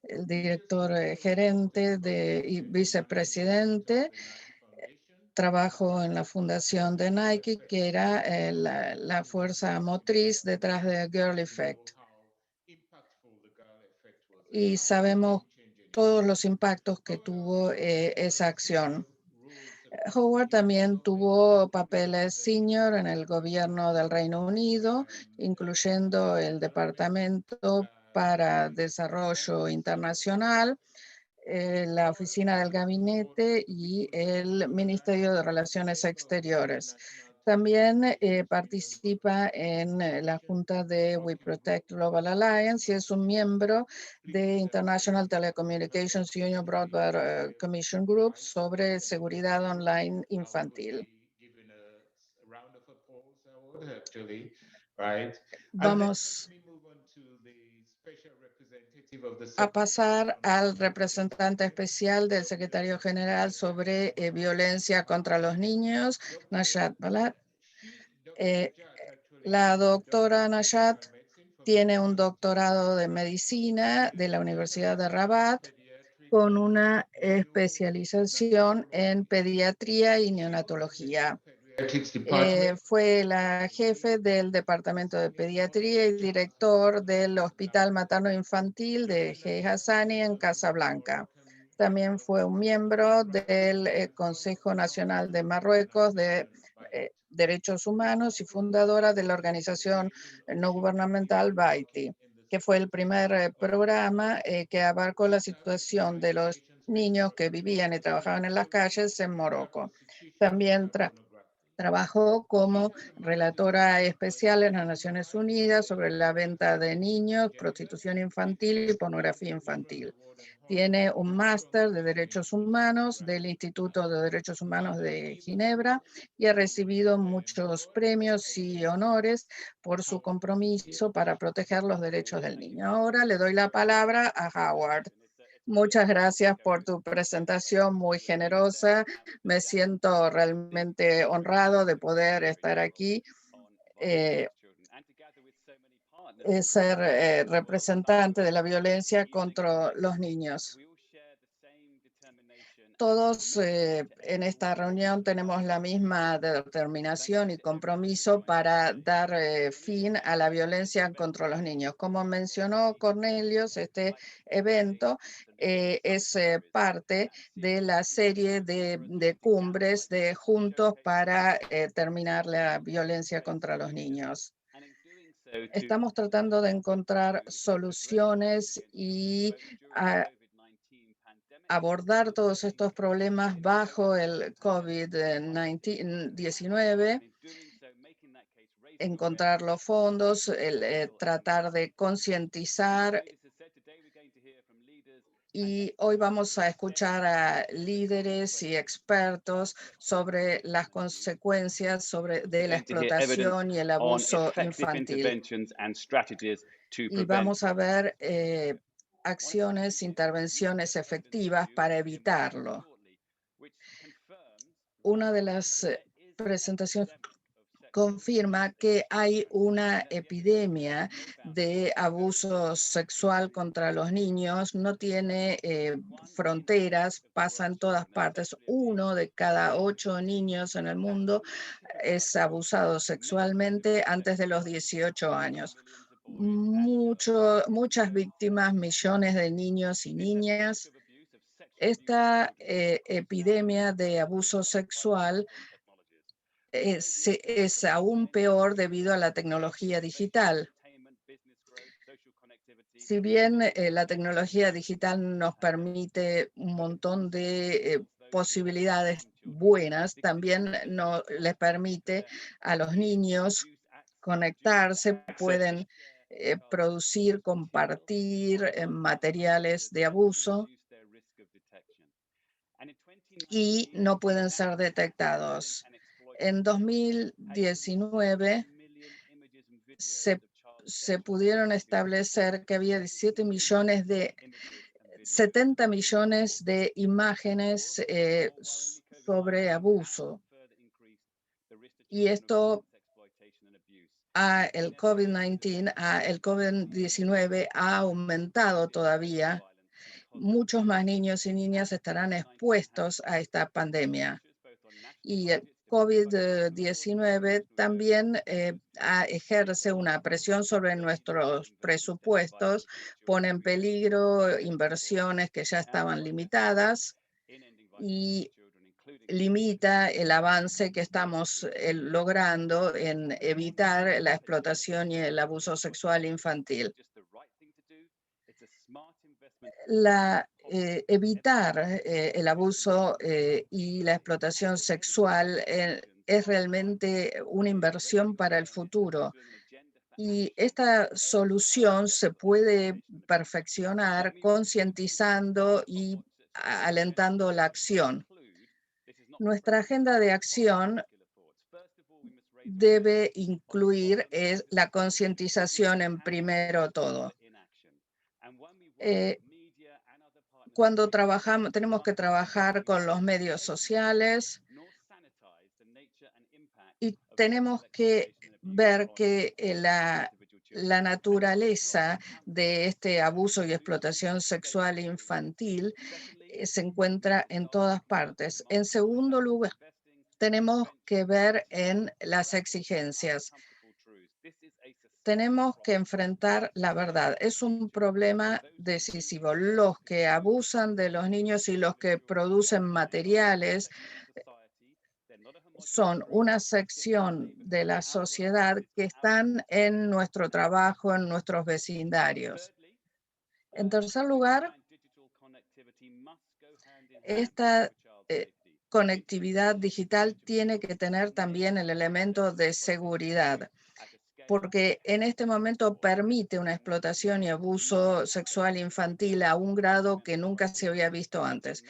el director gerente y vicepresidente. Trabajó en la fundación de Nike, que era la fuerza motriz detrás de Girl Effect. Y sabemos todos los impactos que tuvo esa acción. Howard también tuvo papeles senior en el gobierno del Reino Unido, incluyendo el Departamento para Desarrollo Internacional, la Oficina del Gabinete y el Ministerio de Relaciones Exteriores. También participa en la Junta de We Protect Global Alliance y es un miembro de International Telecommunications Union Broadband Commission Group sobre seguridad online infantil. Vamos a pasar al representante especial del secretario general sobre violencia contra los niños, Najat Balad. La doctora Najat tiene un doctorado de medicina de la Universidad de Rabat con una especialización en pediatría y neonatología. Fue la jefe del Departamento de Pediatría y director del Hospital Materno Infantil de Hey Hassani en Casablanca. También fue un miembro del Consejo Nacional de Marruecos de Derechos Humanos y fundadora de la organización no gubernamental Baiti, que fue el primer programa que abarcó la situación de los niños que vivían y trabajaban en las calles en Morocco. También trabajó como relatora especial en las Naciones Unidas sobre la venta de niños, prostitución infantil y pornografía infantil. Tiene un máster de Derechos Humanos del Instituto de Derechos Humanos de Ginebra y ha recibido muchos premios y honores por su compromiso para proteger los derechos del niño. Ahora le doy la palabra a Howard. Muchas gracias por tu presentación muy generosa. Me siento realmente honrado de poder estar aquí, eh, ser representante de la violencia contra los niños. Todos en esta reunión tenemos la misma determinación y compromiso para dar fin a la violencia contra los niños. Como mencionó Cornelius, este evento es parte de la serie de cumbres de Juntos para terminar la violencia contra los niños. Estamos tratando de encontrar soluciones y abordar todos estos problemas bajo el COVID-19, encontrar los fondos, tratar de concientizar. Y hoy vamos a escuchar a líderes y expertos sobre las consecuencias de la explotación y el abuso infantil. Y vamos a ver acciones, intervenciones efectivas para evitarlo. Una de las presentaciones confirma que hay una epidemia de abuso sexual contra los niños, no tiene fronteras, pasa en todas partes. 1 de cada 8 niños en el mundo es abusado sexualmente antes de los 18 años. Muchas víctimas, millones de niños y niñas. Esta epidemia de abuso sexual es aún peor debido a la tecnología digital. Si bien la tecnología digital nos permite un montón de posibilidades buenas, también no les permite a los niños conectarse, pueden producir, compartir materiales de abuso y no pueden ser detectados. En 2019 se pudieron establecer que había 70 millones de imágenes sobre abuso. Y esto el COVID-19 ha aumentado todavía muchos más niños y niñas estarán expuestos a esta pandemia. Y el COVID-19 también ejerce una presión sobre nuestros presupuestos, pone en peligro inversiones que ya estaban limitadas y limita el avance que estamos logrando en evitar la explotación y el abuso sexual infantil. Evitar el abuso y la explotación sexual es realmente una inversión para el futuro. Y esta solución se puede perfeccionar concientizando y alentando la acción. Nuestra agenda de acción debe incluir la concientización en primero todo. Eh, Cuando trabajamos, tenemos que trabajar con los medios sociales y tenemos que ver que la naturaleza de este abuso y explotación sexual infantil se encuentra en todas partes. En segundo lugar, tenemos que ver en las exigencias. Tenemos que enfrentar la verdad. Es un problema decisivo. Los que abusan de los niños y los que producen materiales son una sección de la sociedad que están en nuestro trabajo, en nuestros vecindarios. En tercer lugar, esta conectividad digital tiene que tener también el elemento de seguridad, porque en este momento permite una explotación y abuso sexual infantil a un grado que nunca se había visto antes.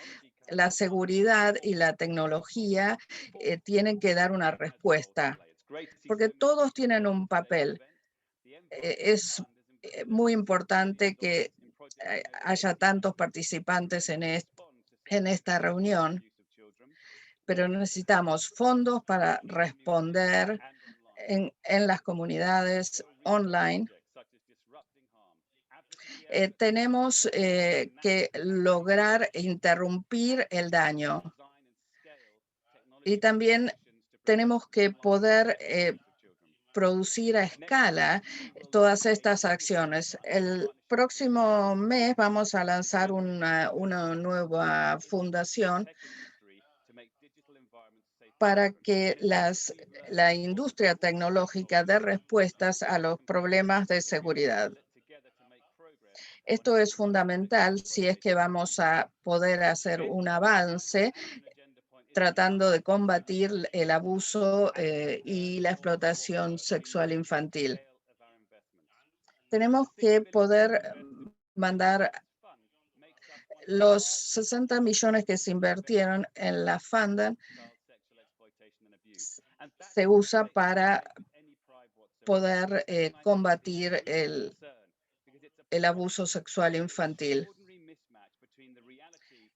La seguridad y la tecnología tienen que dar una respuesta, porque todos tienen un papel. Es muy importante que haya tantos participantes en esta reunión, pero necesitamos fondos para responder en las comunidades online. Tenemos que lograr interrumpir el daño y también tenemos que poder producir a escala todas estas acciones. El próximo mes vamos a lanzar una nueva fundación para que la industria tecnológica dé respuestas a los problemas de seguridad. Esto es fundamental si es que vamos a poder hacer un avance tratando de combatir el abuso y la explotación sexual infantil. Tenemos que poder mandar los 60 millones que se invirtieron en la Funda se usa para poder combatir el abuso sexual infantil.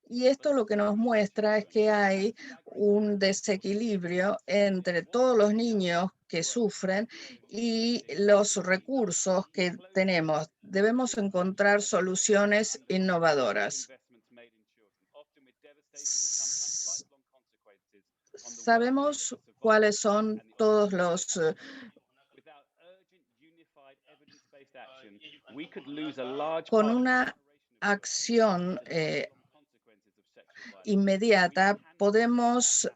Y esto lo que nos muestra es que hay un desequilibrio entre todos los niños que sufren y los recursos que tenemos. Debemos encontrar soluciones innovadoras. Sabemos cuáles son todos los con una acción inmediata podemos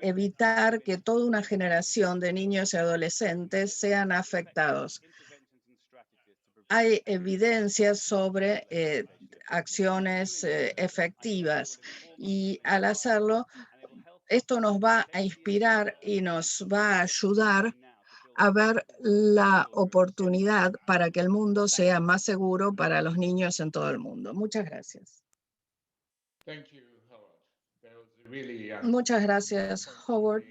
evitar que toda una generación de niños y adolescentes sean afectados. Hay evidencia sobre acciones efectivas y al hacerlo, esto nos va a inspirar y nos va a ayudar a ver la oportunidad para que el mundo sea más seguro para los niños en todo el mundo. Muchas gracias. Muchas gracias, Howard.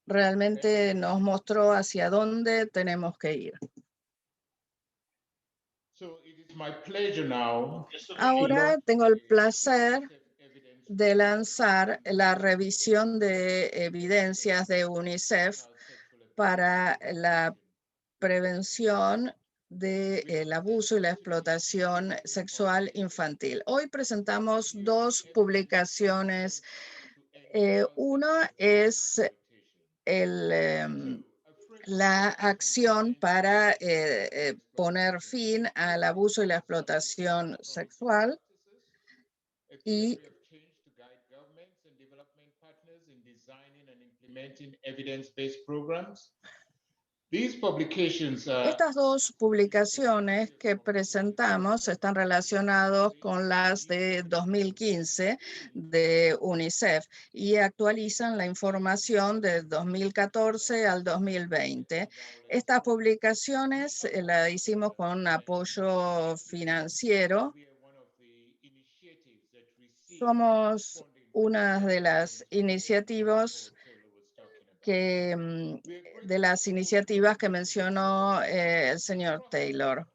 Realmente nos mostró hacia dónde tenemos que ir. Ahora tengo el placer de lanzar la revisión de evidencias de UNICEF para la prevención del abuso y la explotación sexual infantil. Hoy presentamos dos publicaciones. Una es la acción para poner fin al abuso y la explotación sexual, y estas dos publicaciones que presentamos están relacionadas con las de 2015 de UNICEF y actualizan la información de 2014 al 2020. Estas publicaciones las hicimos con apoyo financiero. Somos una de las iniciativas que mencionó el señor Taylor.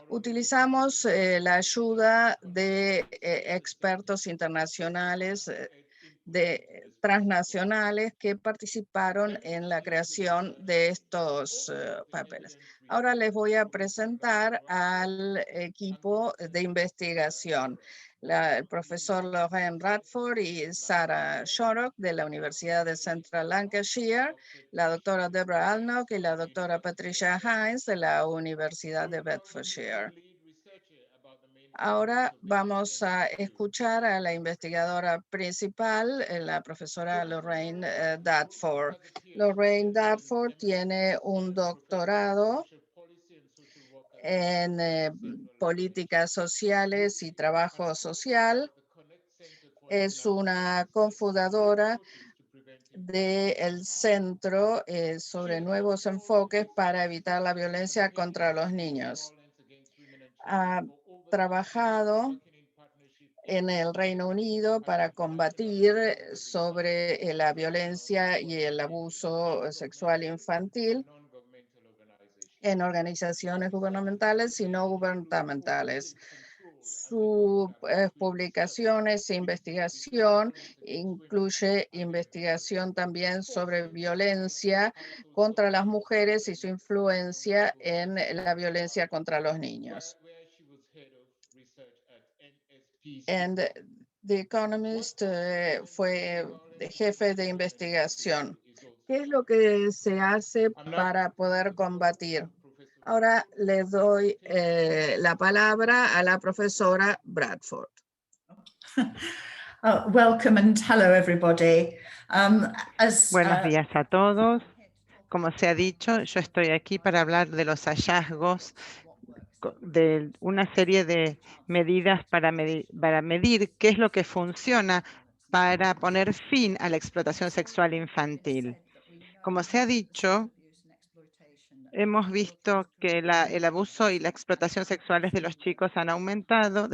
Utilizamos la ayuda de expertos internacionales, transnacionales, que participaron en la creación de estos papeles. Ahora les voy a presentar al equipo de investigación. El profesor Lorraine Radford y Sarah Shorrock de la Universidad de Central Lancashire, la doctora Deborah Alnock y la doctora Patricia Hines de la Universidad de Bedfordshire. Ahora vamos a escuchar a la investigadora principal, la profesora Lorraine Radford. Lorraine Radford tiene un doctorado en políticas sociales y trabajo social. Es una cofundadora del Centro sobre Nuevos Enfoques para Evitar la Violencia contra los Niños. Ha trabajado en el Reino Unido para combatir sobre la violencia y el abuso sexual infantil en organizaciones gubernamentales y no gubernamentales. Sus publicaciones e investigación incluye investigación también sobre violencia contra las mujeres y su influencia en la violencia contra los niños. En The Economist fue jefe de investigación. ¿Qué es lo que se hace para poder combatir? Ahora le doy la palabra a la profesora Bradford. Welcome and hello everybody. Buenos días a todos. Como se ha dicho, yo estoy aquí para hablar de los hallazgos de una serie de medidas para medir qué es lo que funciona para poner fin a la explotación sexual infantil. Como se ha dicho, hemos visto que el abuso y la explotación sexuales de los chicos han aumentado,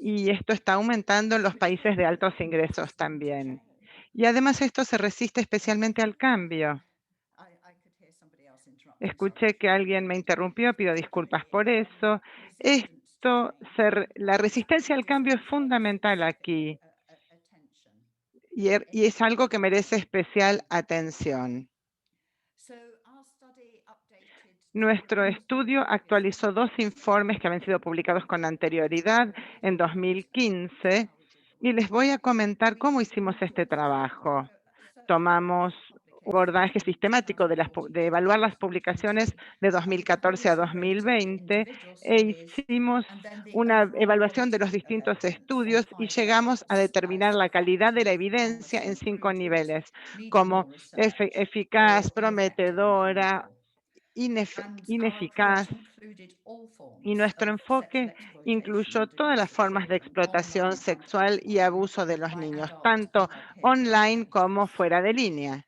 y esto está aumentando en los países de altos ingresos también. Y además esto se resiste especialmente al cambio. Escuché que alguien me interrumpió, pido disculpas por eso. La resistencia al cambio es fundamental aquí y es algo que merece especial atención. Nuestro estudio actualizó dos informes que habían sido publicados con anterioridad en 2015 y les voy a comentar cómo hicimos este trabajo. Tomamos un abordaje sistemático de evaluar las publicaciones de 2014 a 2020 e hicimos una evaluación de los distintos estudios y llegamos a determinar la calidad de la evidencia en 5 niveles, como eficaz, prometedora, ineficaz, y nuestro enfoque incluyó todas las formas de explotación sexual y abuso de los niños, tanto online como fuera de línea,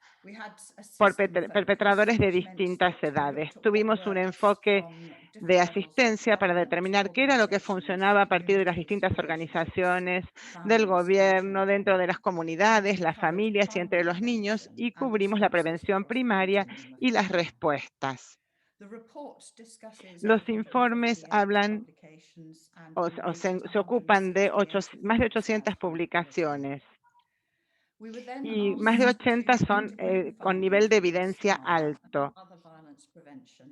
por perpetradores de distintas edades. Tuvimos un enfoque de asistencia para determinar qué era lo que funcionaba a partir de las distintas organizaciones del gobierno, dentro de las comunidades, las familias y entre los niños, y cubrimos la prevención primaria y las respuestas. Los informes hablan se ocupan de más de 800 publicaciones y más de 80 son con nivel de evidencia alto.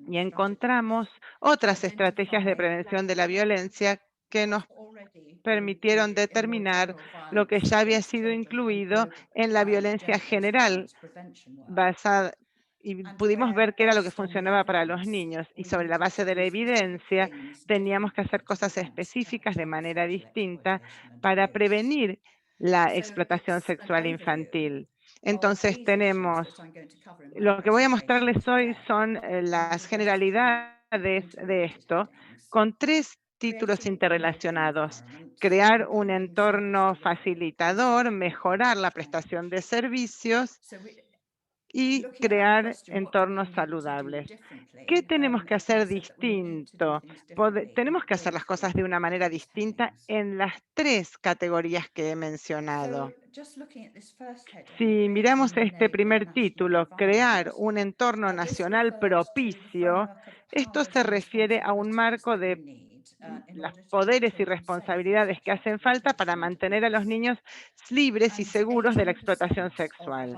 y encontramos otras estrategias de prevención de la violencia que nos permitieron determinar lo que ya había sido incluido en la violencia general basada, y pudimos ver qué era lo que funcionaba para los niños, y sobre la base de la evidencia teníamos que hacer cosas específicas de manera distinta para prevenir la explotación sexual infantil. Entonces tenemos, lo que voy a mostrarles hoy son las generalidades de esto, con 3 títulos interrelacionados: crear un entorno facilitador, mejorar la prestación de servicios y crear entornos saludables. ¿Qué tenemos que hacer distinto? Tenemos que hacer las cosas de una manera distinta en las 3 categorías que he mencionado. Si miramos este primer título, crear un entorno nacional propicio, esto se refiere a un marco de los poderes y responsabilidades que hacen falta para mantener a los niños libres y seguros de la explotación sexual.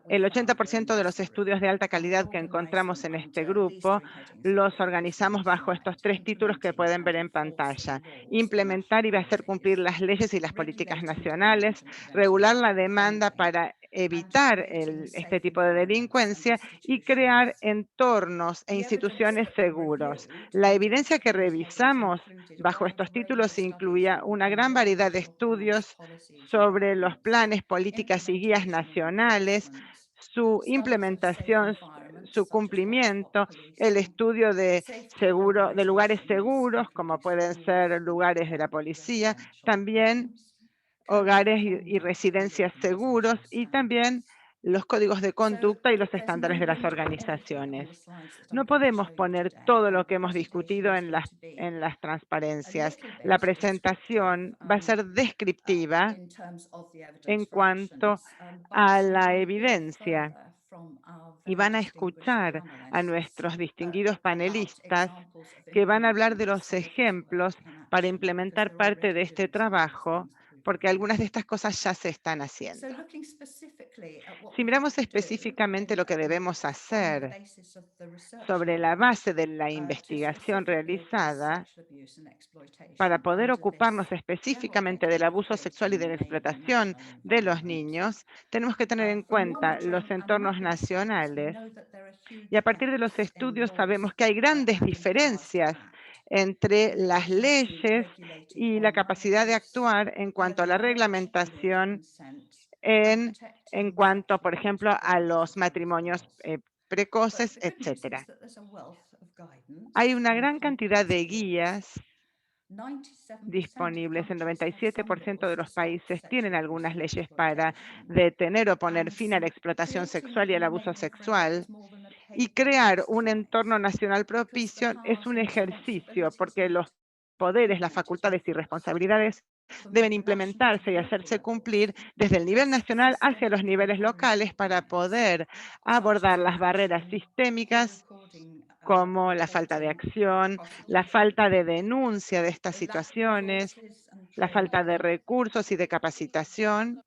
El 80% de los estudios de alta calidad que encontramos en este grupo los organizamos bajo estos 3 títulos que pueden ver en pantalla: implementar y hacer cumplir las leyes y las políticas nacionales, regular la demanda para evitar este tipo de delincuencia y crear entornos e instituciones seguros. La evidencia que revisamos bajo estos títulos incluía una gran variedad de estudios sobre los planes, políticas y guías nacionales, su implementación, su cumplimiento, el estudio de lugares seguros, como pueden ser lugares de la policía, también hogares y residencias seguros, y también los códigos de conducta y los estándares de las organizaciones. No podemos poner todo lo que hemos discutido en las transparencias. La presentación va a ser descriptiva en cuanto a la evidencia, y van a escuchar a nuestros distinguidos panelistas que van a hablar de los ejemplos para implementar parte de este trabajo, porque algunas de estas cosas ya se están haciendo. Si miramos específicamente lo que debemos hacer sobre la base de la investigación realizada, para poder ocuparnos específicamente del abuso sexual y de la explotación de los niños, tenemos que tener en cuenta los entornos nacionales. Y a partir de los estudios sabemos que hay grandes diferencias entre las leyes y la capacidad de actuar en cuanto a la reglamentación en cuanto, por ejemplo, a los matrimonios precoces, etcétera. Hay una gran cantidad de guías disponibles. El 97% de los países tienen algunas leyes para detener o poner fin a la explotación sexual y al abuso sexual. Y crear un entorno nacional propicio es un ejercicio, porque los poderes, las facultades y responsabilidades deben implementarse y hacerse cumplir desde el nivel nacional hacia los niveles locales para poder abordar las barreras sistémicas como la falta de acción, la falta de denuncia de estas situaciones, la falta de recursos y de capacitación,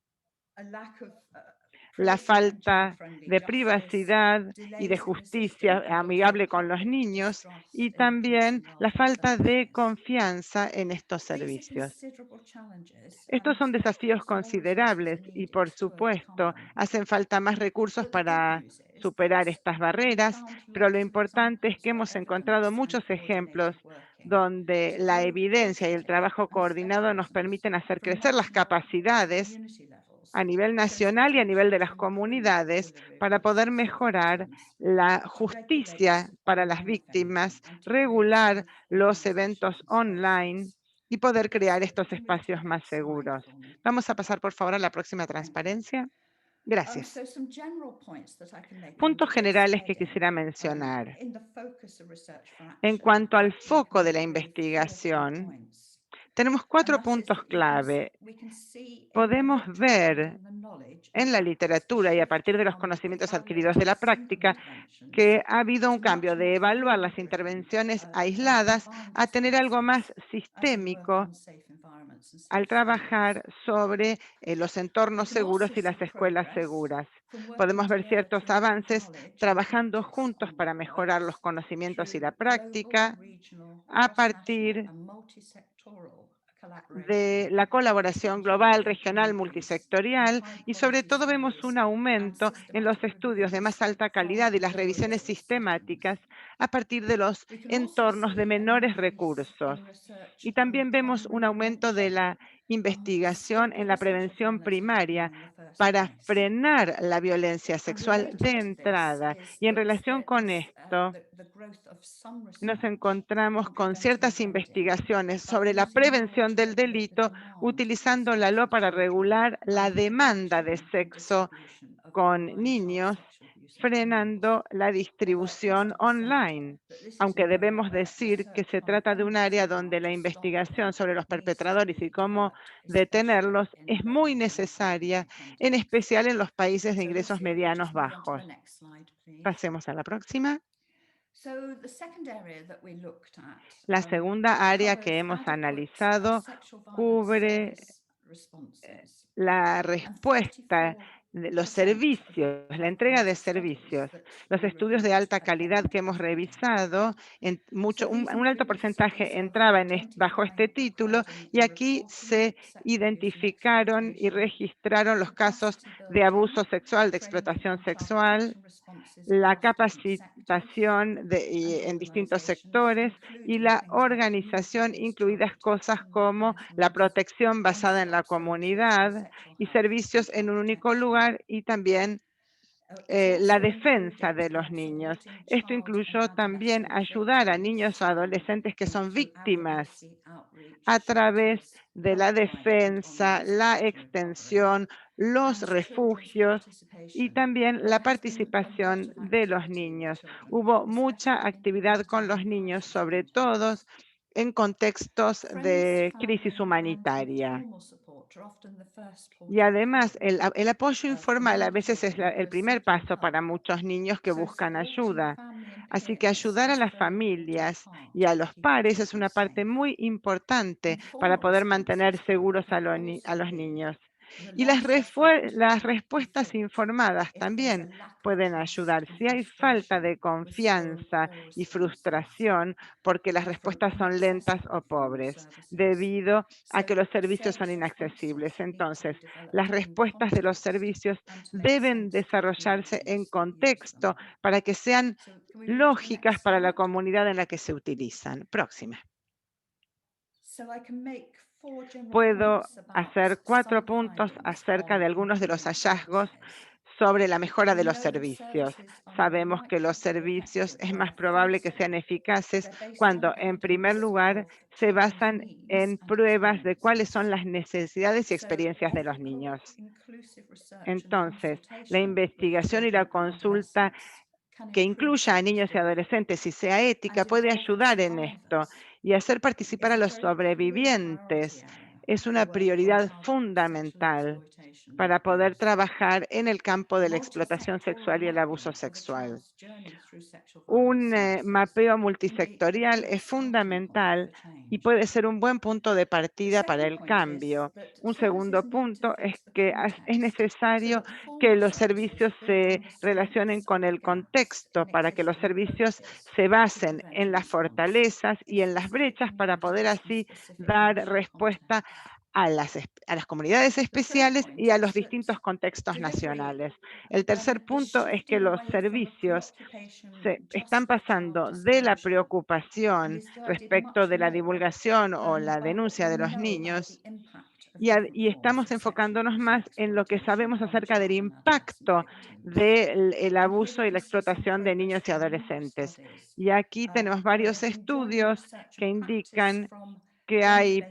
la falta de privacidad y de justicia amigable con los niños, y también la falta de confianza en estos servicios. Estos son desafíos considerables y, por supuesto, hacen falta más recursos para superar estas barreras, pero lo importante es que hemos encontrado muchos ejemplos donde la evidencia y el trabajo coordinado nos permiten hacer crecer las capacidades a nivel nacional y a nivel de las comunidades para poder mejorar la justicia para las víctimas, regular los eventos online y poder crear estos espacios más seguros. Vamos a pasar, por favor, a la próxima transparencia. Gracias. Puntos generales que quisiera mencionar. En cuanto al foco de la investigación, tenemos 4 puntos clave. Podemos ver en la literatura y a partir de los conocimientos adquiridos de la práctica que ha habido un cambio de evaluar las intervenciones aisladas a tener algo más sistémico al trabajar sobre los entornos seguros y las escuelas seguras. Podemos ver ciertos avances trabajando juntos para mejorar los conocimientos y la práctica a partir de la colaboración global, regional, multisectorial y sobre todo vemos un aumento en los estudios de más alta calidad y las revisiones sistemáticas a partir de los entornos de menores recursos. Y también vemos un aumento de la investigación en la prevención primaria para frenar la violencia sexual de entrada. Y en relación con esto, nos encontramos con ciertas investigaciones sobre la prevención del delito utilizando la LO para regular la demanda de sexo con niños, frenando la distribución online. Aunque debemos decir que se trata de un área donde la investigación sobre los perpetradores y cómo detenerlos es muy necesaria, en especial en los países de ingresos medianos bajos. Pasemos a la próxima. La segunda área que hemos analizado cubre la respuesta de los servicios, la entrega de servicios. Los estudios de alta calidad que hemos revisado, un alto porcentaje entraba bajo este título y aquí se identificaron y registraron los casos de abuso sexual, de explotación sexual, la capacitación en distintos sectores y la organización, incluidas cosas como la protección basada en la comunidad y servicios en un único lugar y también la defensa de los niños. Esto incluyó también ayudar a niños o adolescentes que son víctimas a través de la defensa, la extensión, los refugios y también la participación de los niños. Hubo mucha actividad con los niños, sobre todo en contextos de crisis humanitaria. Y además, el apoyo informal a veces es el primer paso para muchos niños que buscan ayuda. Así que ayudar a las familias y a los pares es una parte muy importante para poder mantener seguros a los niños. Y las respuestas informadas también pueden ayudar. Si hay falta de confianza y frustración porque las respuestas son lentas o pobres, debido a que los servicios son inaccesibles. Entonces, las respuestas de los servicios deben desarrollarse en contexto para que sean lógicas para la comunidad en la que se utilizan. Próxima. Puedo hacer 4 puntos acerca de algunos de los hallazgos sobre la mejora de los servicios. Sabemos que los servicios es más probable que sean eficaces cuando, en primer lugar, se basan en pruebas de cuáles son las necesidades y experiencias de los niños. Entonces, la investigación y la consulta que incluya a niños y adolescentes y sea ética puede ayudar en esto, y hacer participar a los sobrevivientes es una prioridad fundamental para poder trabajar en el campo de la explotación sexual y el abuso sexual. Un mapeo multisectorial es fundamental y puede ser un buen punto de partida para el cambio. Un segundo punto es que es necesario que los servicios se relacionen con el contexto para que los servicios se basen en las fortalezas y en las brechas para poder así dar respuesta a las comunidades especiales y a los distintos contextos nacionales. El tercer punto es que los servicios se están pasando de la preocupación respecto de la divulgación o la denuncia de los niños y estamos enfocándonos más en lo que sabemos acerca del impacto del abuso y la explotación de niños y adolescentes. Y aquí tenemos varios estudios que indican que hay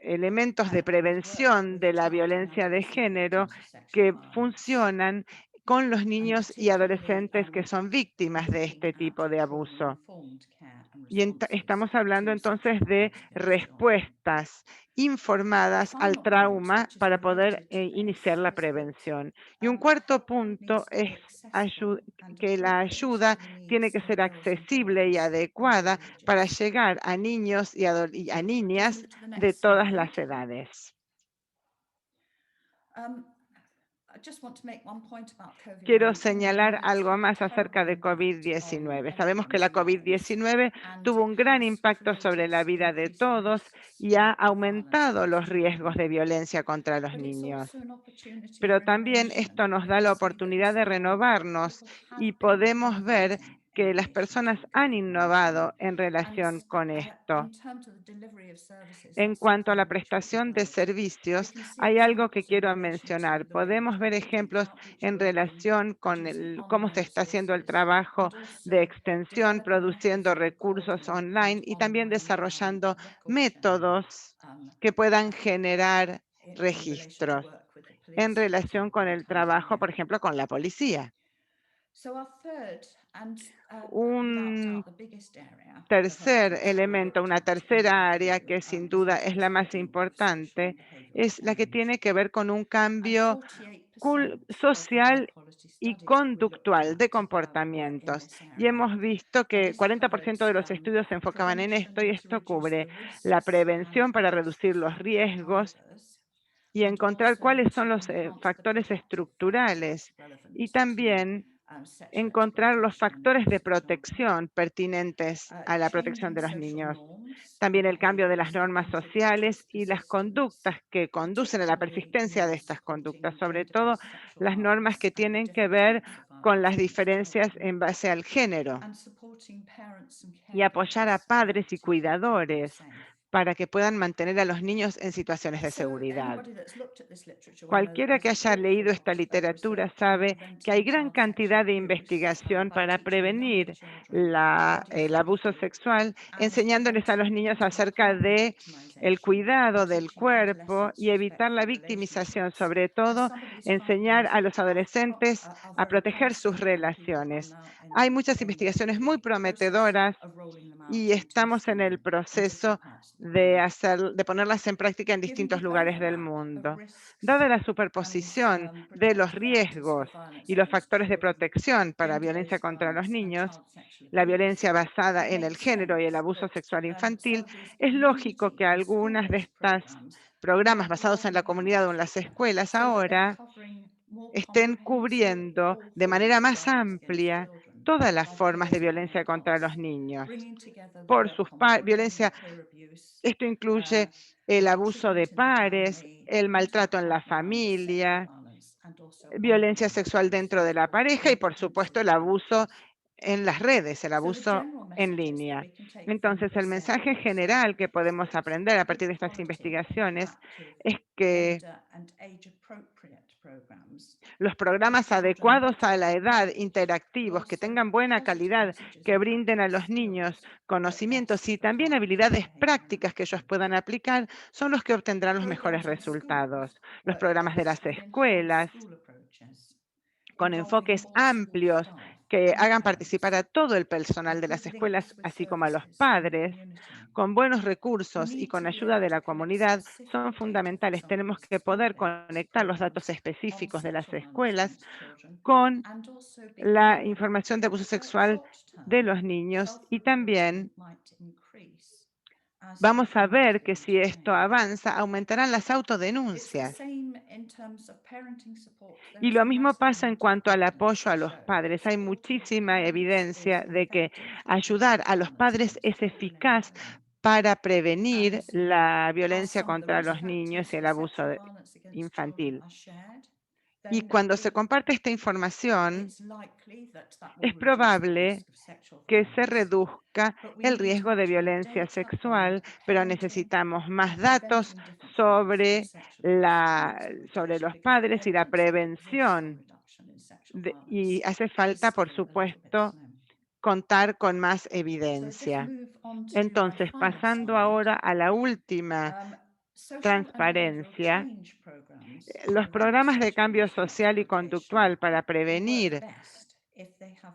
elementos de prevención de la violencia de género que funcionan con los niños y adolescentes que son víctimas de este tipo de abuso. Y estamos hablando entonces de respuestas informadas al trauma para poder iniciar la prevención. Y un cuarto punto es que la ayuda tiene que ser accesible y adecuada para llegar a niños y a niñas de todas las edades. Quiero señalar algo más acerca de COVID-19. Sabemos que la COVID-19 tuvo un gran impacto sobre la vida de todos y ha aumentado los riesgos de violencia contra los niños. Pero también esto nos da la oportunidad de renovarnos y podemos ver que las personas han innovado en relación con esto. En cuanto a la prestación de servicios, hay algo que quiero mencionar. Podemos ver ejemplos en relación con cómo se está haciendo el trabajo de extensión, produciendo recursos online y también desarrollando métodos que puedan generar registros en relación con el trabajo, por ejemplo, con la policía. Un tercer elemento, una tercera área que sin duda es la más importante, es la que tiene que ver con un cambio social y conductual de comportamientos. Y hemos visto que 40% de los estudios se enfocaban en esto y esto cubre la prevención para reducir los riesgos y encontrar cuáles son los factores estructurales y también encontrar los factores de protección pertinentes a la protección de los niños. También el cambio de las normas sociales y las conductas que conducen a la persistencia de estas conductas, sobre todo las normas que tienen que ver con las diferencias en base al género y apoyar a padres y cuidadores para que puedan mantener a los niños en situaciones de seguridad. Cualquiera que haya leído esta literatura sabe que hay gran cantidad de investigación para prevenir el abuso sexual, enseñándoles a los niños acerca de el cuidado del cuerpo y evitar la victimización, sobre todo enseñar a los adolescentes a proteger sus relaciones. Hay muchas investigaciones muy prometedoras y estamos en el proceso de ponerlas en práctica en distintos lugares del mundo. Dada la superposición de los riesgos y los factores de protección para violencia contra los niños, la violencia basada en el género y el abuso sexual infantil, es lógico que algunas de estas programas basados en la comunidad o en las escuelas ahora estén cubriendo de manera más amplia todas las formas de violencia contra los niños. Por sus violencia, esto incluye el abuso de pares, el maltrato en la familia, violencia sexual dentro de la pareja y, por supuesto, el abuso en las redes, el abuso en línea. Entonces, el mensaje general que podemos aprender a partir de estas investigaciones es que los programas adecuados a la edad, interactivos, que tengan buena calidad, que brinden a los niños conocimientos y también habilidades prácticas que ellos puedan aplicar, son los que obtendrán los mejores resultados. Los programas de las escuelas, con enfoques amplios que hagan participar a todo el personal de las escuelas, así como a los padres, con buenos recursos y con ayuda de la comunidad, son fundamentales. Tenemos que poder conectar los datos específicos de las escuelas con la información de abuso sexual de los niños y también vamos a ver que si esto avanza, aumentarán las autodenuncias. Y lo mismo pasa en cuanto al apoyo a los padres. Hay muchísima evidencia de que ayudar a los padres es eficaz para prevenir la violencia contra los niños y el abuso infantil. Y cuando se comparte esta información, es probable que se reduzca el riesgo de violencia sexual, pero necesitamos más datos sobre los padres y la prevención. Y hace falta, por supuesto, contar con más evidencia. Entonces, pasando ahora a la última transparencia, los programas de cambio social y conductual para prevenir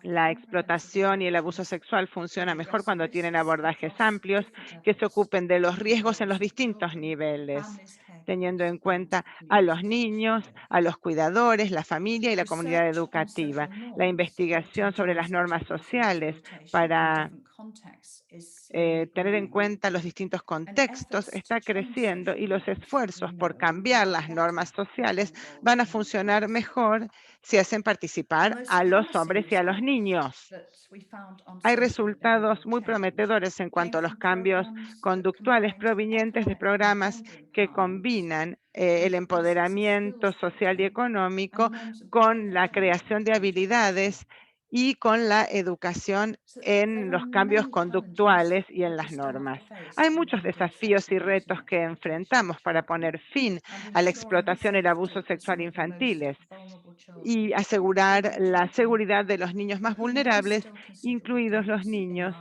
la explotación y el abuso sexual funciona mejor cuando tienen abordajes amplios que se ocupen de los riesgos en los distintos niveles, teniendo en cuenta a los niños, a los cuidadores, la familia y la comunidad educativa. La investigación sobre las normas sociales para tener en cuenta los distintos contextos está creciendo y los esfuerzos por cambiar las normas sociales van a funcionar mejor si hacen participar a los hombres y a los niños. Hay resultados muy prometedores en cuanto a los cambios conductuales provenientes de programas que combinan el empoderamiento social y económico con la creación de habilidades y con la educación en los cambios conductuales y en las normas. Hay muchos desafíos y retos que enfrentamos para poner fin a la explotación y el abuso sexual infantiles y asegurar la seguridad de los niños más vulnerables, incluidos los niños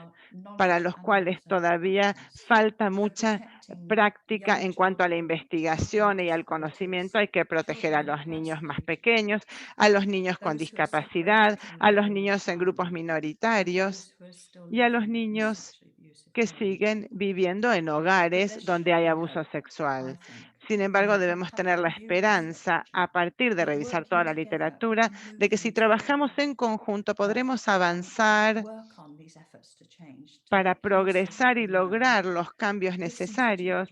para los cuales todavía falta mucha práctica en cuanto a la investigación y al conocimiento. Hay que proteger a los niños más pequeños, a los niños con discapacidad, a los niños en grupos minoritarios y a los niños que siguen viviendo en hogares donde hay abuso sexual. Sin embargo, debemos tener la esperanza, a partir de revisar toda la literatura, de que si trabajamos en conjunto podremos avanzar para progresar y lograr los cambios necesarios,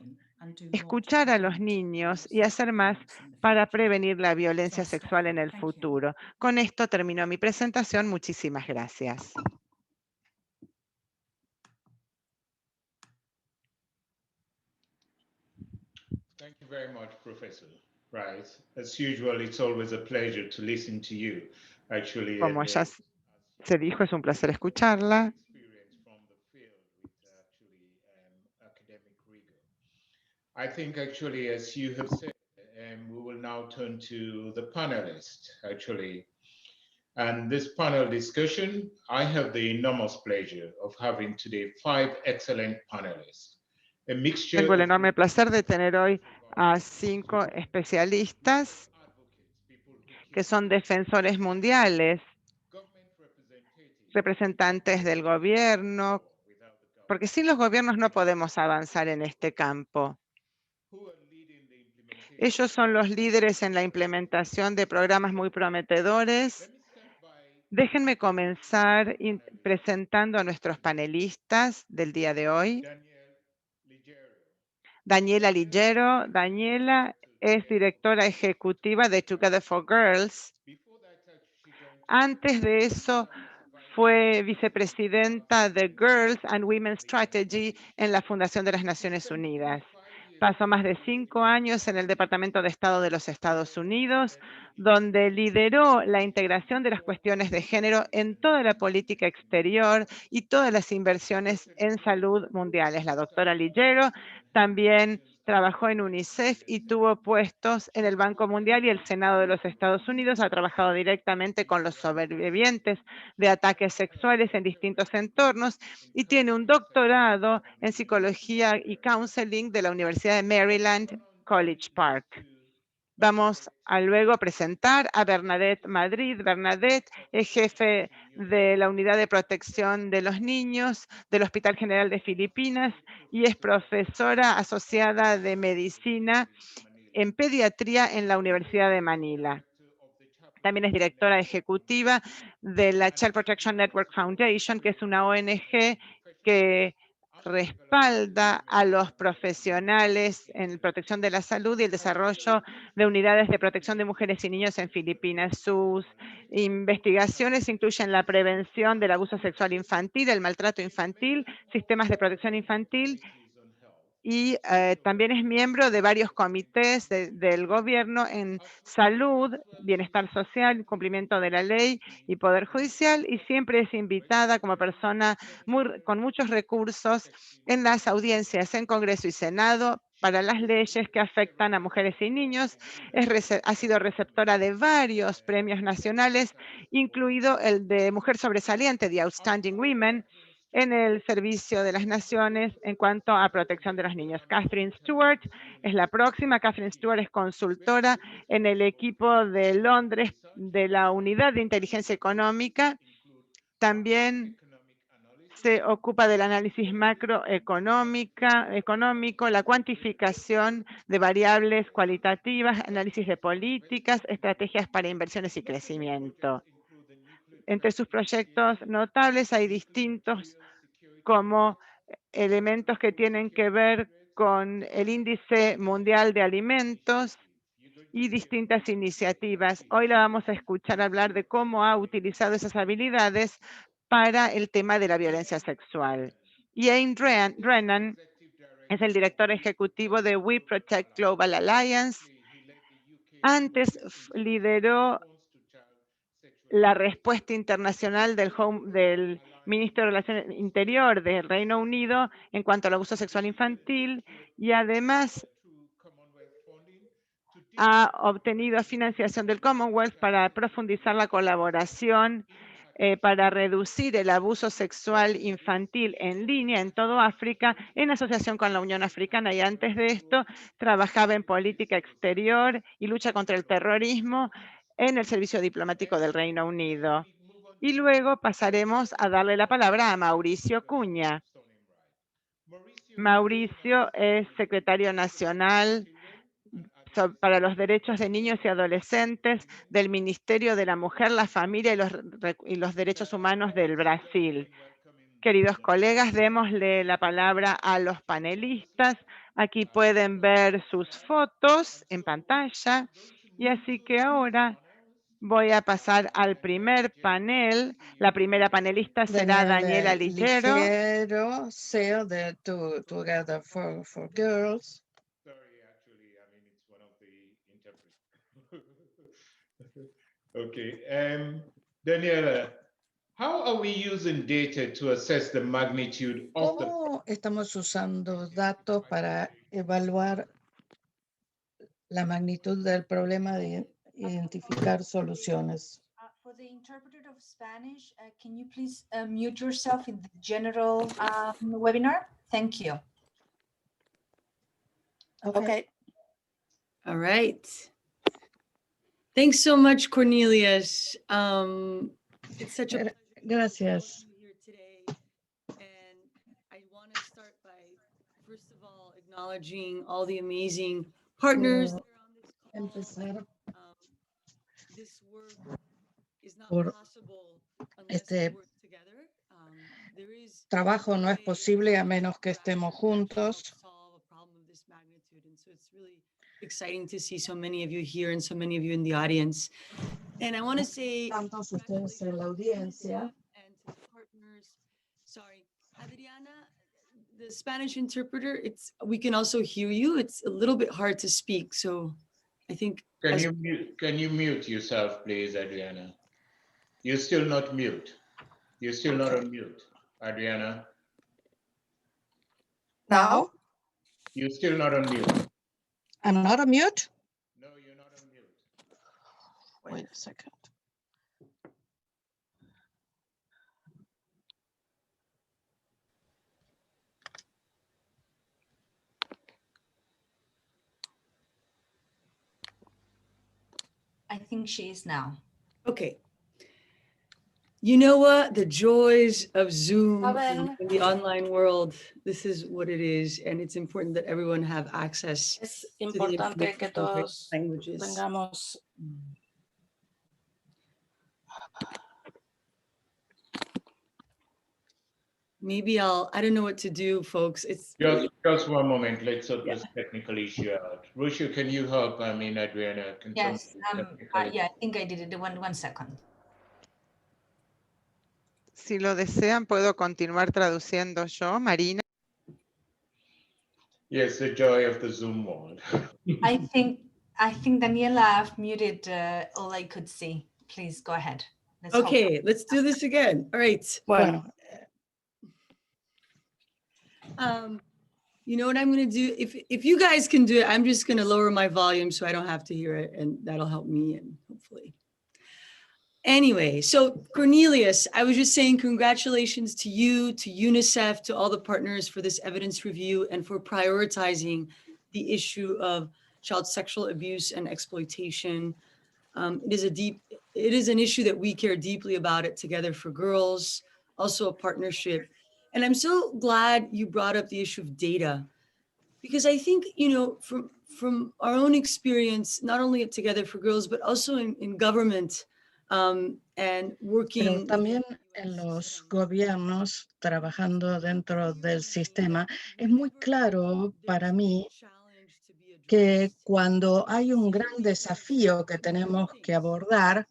escuchar a los niños y hacer más para prevenir la violencia sexual en el futuro. Con esto termino mi presentación. Muchísimas gracias. Thank you very much, Professor Rice. As usual, it's always a pleasure to listen to you. Actually, como ya se dijo, es un placer escucharla. I think actually, as you have said, we will now turn to the panelists, actually. And this panel discussion, I have the enormous pleasure of having today 5 excellent panelists. Tengo el enorme placer de tener hoy a 5 especialistas que son defensores mundiales, representantes del gobierno, porque sin los gobiernos no podemos avanzar en este campo. Ellos son los líderes en la implementación de programas muy prometedores. Déjenme comenzar presentando a nuestros panelistas del día de hoy. Daniela Liggero. Daniela es directora ejecutiva de Together for Girls. Antes de eso, fue vicepresidenta de Girls and Women's Strategy en la Fundación de las Naciones Unidas. Pasó más de 5 años en el Departamento de Estado de los Estados Unidos, donde lideró la integración de las cuestiones de género en toda la política exterior y todas las inversiones en salud mundiales. La doctora Liggero también trabajó en UNICEF y tuvo puestos en el Banco Mundial y el Senado de los Estados Unidos. Ha trabajado directamente con los sobrevivientes de ataques sexuales en distintos entornos y tiene un doctorado en psicología y counseling de la Universidad de Maryland, College Park. Vamos a luego presentar a Bernadette Madrid. Bernadette es jefe de la Unidad de Protección de los Niños del Hospital General de Filipinas y es profesora asociada de medicina en pediatría en la Universidad de Manila. También es directora ejecutiva de la Child Protection Network Foundation, que es una ONG que respalda a los profesionales en protección de la salud y el desarrollo de unidades de protección de mujeres y niños en Filipinas. Sus investigaciones incluyen la prevención del abuso sexual infantil, el maltrato infantil, sistemas de protección infantil y también es miembro de varios comités del gobierno en salud, bienestar social, cumplimiento de la ley y poder judicial, y siempre es invitada como persona con muchos recursos en las audiencias en Congreso y Senado para las leyes que afectan a mujeres y niños. Ha sido receptora de varios premios nacionales, incluido el de Mujer Sobresaliente, The Outstanding Women, en el Servicio de las Naciones en cuanto a protección de los niños. Catherine Stewart es la próxima. Catherine Stewart es consultora en el equipo de Londres de la Unidad de Inteligencia Económica. También se ocupa del análisis macroeconómico, la cuantificación de variables cualitativas, análisis de políticas, estrategias para inversiones y crecimiento. Entre sus proyectos notables hay distintos como elementos que tienen que ver con el Índice Mundial de Alimentos y distintas iniciativas. Hoy la vamos a escuchar hablar de cómo ha utilizado esas habilidades para el tema de la violencia sexual. Ian Brennan es el director ejecutivo de We Protect Global Alliance. Antes lideró la respuesta internacional del Ministro de Relaciones Interior del Reino Unido en cuanto al abuso sexual infantil y además ha obtenido financiación del Commonwealth para profundizar la colaboración para reducir el abuso sexual infantil en línea en todo África, en asociación con la Unión Africana. Y antes de esto, trabajaba en política exterior y lucha contra el terrorismo en el Servicio Diplomático del Reino Unido. Y luego pasaremos a darle la palabra a Mauricio Cuña. Mauricio es secretario nacional para los derechos de niños y adolescentes del Ministerio de la Mujer, la Familia y los Derechos Humanos del Brasil. Queridos colegas, démosle la palabra a los panelistas. Aquí pueden ver sus fotos en pantalla. Y así que ahora voy a pasar al primer panel. La primera panelista será Daniela Ligero. CEO de Together for Girls. Okay, Daniela, how are we using data to assess the magnitude of the... ¿Cómo estamos usando datos para evaluar la magnitud del problema de identificar soluciones? For the interpreter of Spanish, can you please mute yourself in the general webinar? Thank you. Okay. All right. Thanks so much, Cornelius. It's such a Gracias. pleasure to be here today. And I want to start by, first of all, acknowledging all the amazing partners that are on this call. Empezar This work is not por possible unless we este work together. There is trabajo no es posible a menos que estemos juntos. solve a problem of this magnitude, and so it's really exciting to see so many of you here and so many of you in the audience. And I want to say Tantos ustedes en la audiencia. and to the partners. Sorry, Adriana, the Spanish interpreter, we can also hear you. It's a little bit hard to speak, so I think Can you mute yourself, please, Adriana? You're still not mute. You're still not on mute, Adriana. Now? You're still not on mute. I'm not on mute? No, you're not on mute. Wait a second. I think she is now. okay. You know what? The joys of Zoom ver. in the online world, this is what it is. And it's important that everyone have access Es to the importante que information in various todos languages. tengamos. Maybe I don't know what to do, folks. It's Just one moment. Let's sort this technical issue out. Rusha, can you help? I mean, Adriana, can Yes, somebody yeah, I think I did it. One second. Si lo desean, puedo continuar traduciendo yo, Marina. Yes, the joy of the Zoom world. I think Daniela, I've muted all I could see. Please go ahead. Let's hope. okay. Let's do this again. All right. Bueno, You know what I'm going to do? If you guys can do it, I'm just going to lower my volume so I don't have to hear it, and that'll help me and hopefully. Anyway, so Cornelius, I was just saying congratulations to you, to UNICEF, to all the partners for this evidence review and for prioritizing the issue of child sexual abuse and exploitation. It is an issue that we care deeply about at Together for Girls, also a partnership. And I'm so glad you brought up the issue of data, because I think, you know, from our own experience, not only at Together for Girls, but also in government, and Pero working. también en los gobiernos trabajando dentro del sistema, es muy claro para mí que cuando hay un gran desafío que tenemos que abordar,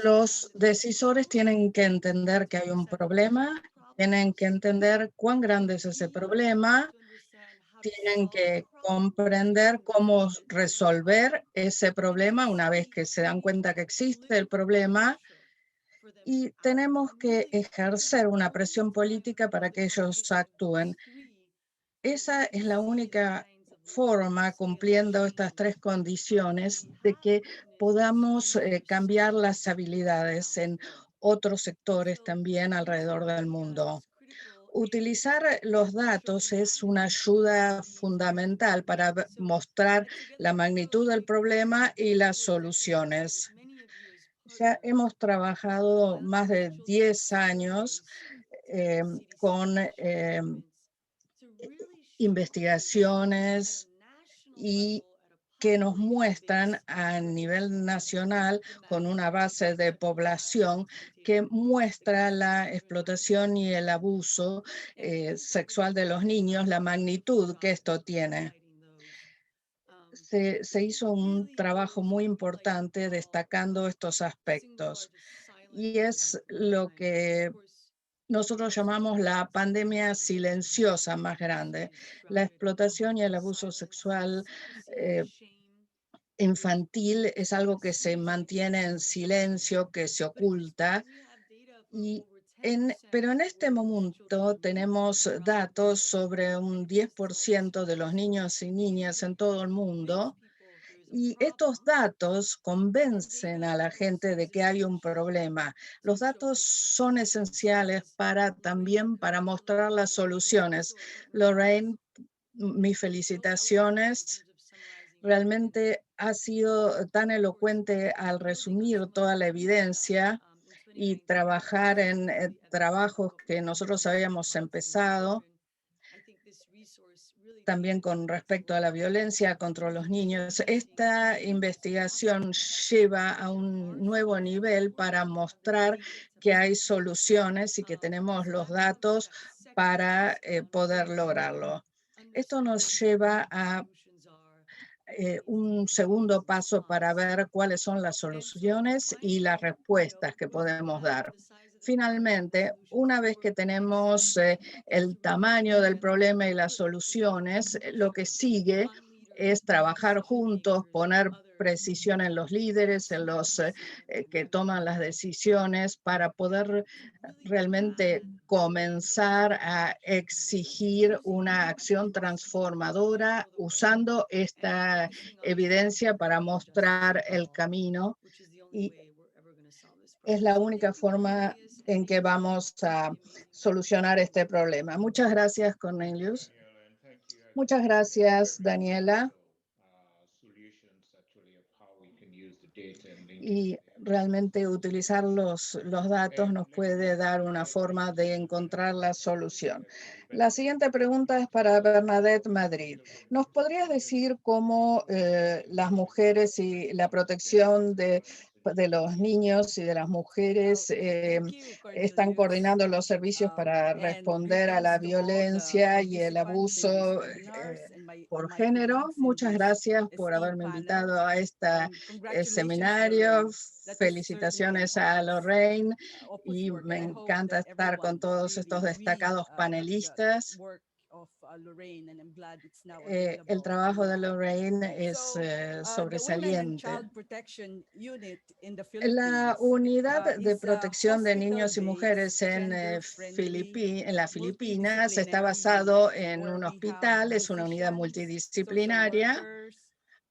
los decisores tienen que entender que hay un problema, tienen que entender cuán grande es ese problema, tienen que comprender cómo resolver ese problema una vez que se dan cuenta que existe el problema, y tenemos que ejercer una presión política para que ellos actúen. Esa es la única forma, cumpliendo estas tres condiciones, de que podamos cambiar las habilidades en otros sectores también alrededor del mundo. Utilizar los datos es una ayuda fundamental para mostrar la magnitud del problema y las soluciones. Ya hemos trabajado más de 10 años con investigaciones y que nos muestran a nivel nacional con una base de población que muestra la explotación y el abuso sexual de los niños, la magnitud que esto tiene. Se hizo un trabajo muy importante destacando estos aspectos, y es lo que nosotros llamamos la pandemia silenciosa más grande. La explotación y el abuso sexual infantil es algo que se mantiene en silencio, que se oculta, pero en este momento tenemos datos sobre un 10% de los niños y niñas en todo el mundo, y estos datos convencen a la gente de que hay un problema. Los datos son esenciales también para mostrar las soluciones. Lorraine, mis felicitaciones. Realmente ha sido tan elocuente al resumir toda la evidencia y trabajar en trabajos que nosotros habíamos empezado, también con respecto a la violencia contra los niños. Esta investigación lleva a un nuevo nivel para mostrar que hay soluciones y que tenemos los datos para poder lograrlo. Esto nos lleva a un segundo paso para ver cuáles son las soluciones y las respuestas que podemos dar. Finalmente, una vez que tenemos el tamaño del problema y las soluciones, lo que sigue es trabajar juntos, poner precisión en los líderes, en los que toman las decisiones, para poder realmente comenzar a exigir una acción transformadora usando esta evidencia para mostrar el camino, y es la única forma en que vamos a solucionar este problema. Muchas gracias, Cornelius. Muchas gracias, Daniela. Y realmente utilizar los datos nos puede dar una forma de encontrar la solución. La siguiente pregunta es para Bernadette Madrid. ¿Nos podrías decir cómo las mujeres y la protección de los niños y de las mujeres están coordinando los servicios para responder a la violencia y el abuso por género? Muchas gracias por haberme invitado a este seminario. Felicitaciones a Lorraine, y me encanta estar con todos estos destacados panelistas. El trabajo de Lorraine es sobresaliente. La unidad de protección de niños y mujeres en las Filipinas está basado en un hospital, es una unidad multidisciplinaria.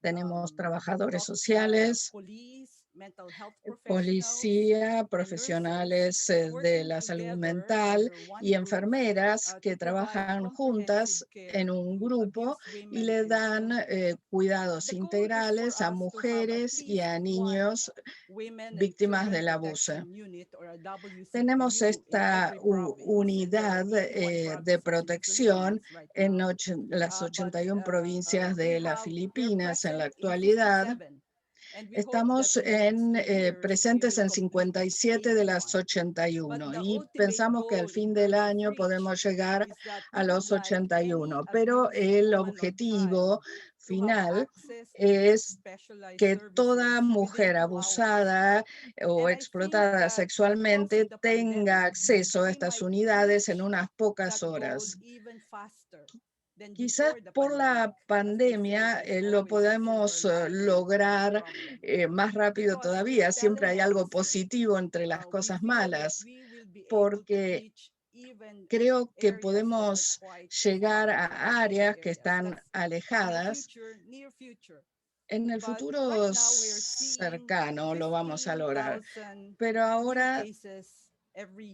Tenemos trabajadores sociales, policía, profesionales de la salud mental y enfermeras que trabajan juntas en un grupo y le dan cuidados integrales a mujeres y a niños víctimas del abuso. Tenemos esta unidad de protección en las 81 provincias de las Filipinas en la actualidad. Estamos presentes en 57 de las 81 y pensamos que al fin del año podemos llegar a los 81, pero el objetivo final es que toda mujer abusada o explotada sexualmente tenga acceso a estas unidades en unas pocas horas. Quizás por la pandemia lo podemos lograr más rápido todavía. Siempre hay algo positivo entre las cosas malas, porque creo que podemos llegar a áreas que están alejadas. En el futuro cercano lo vamos a lograr, pero ahora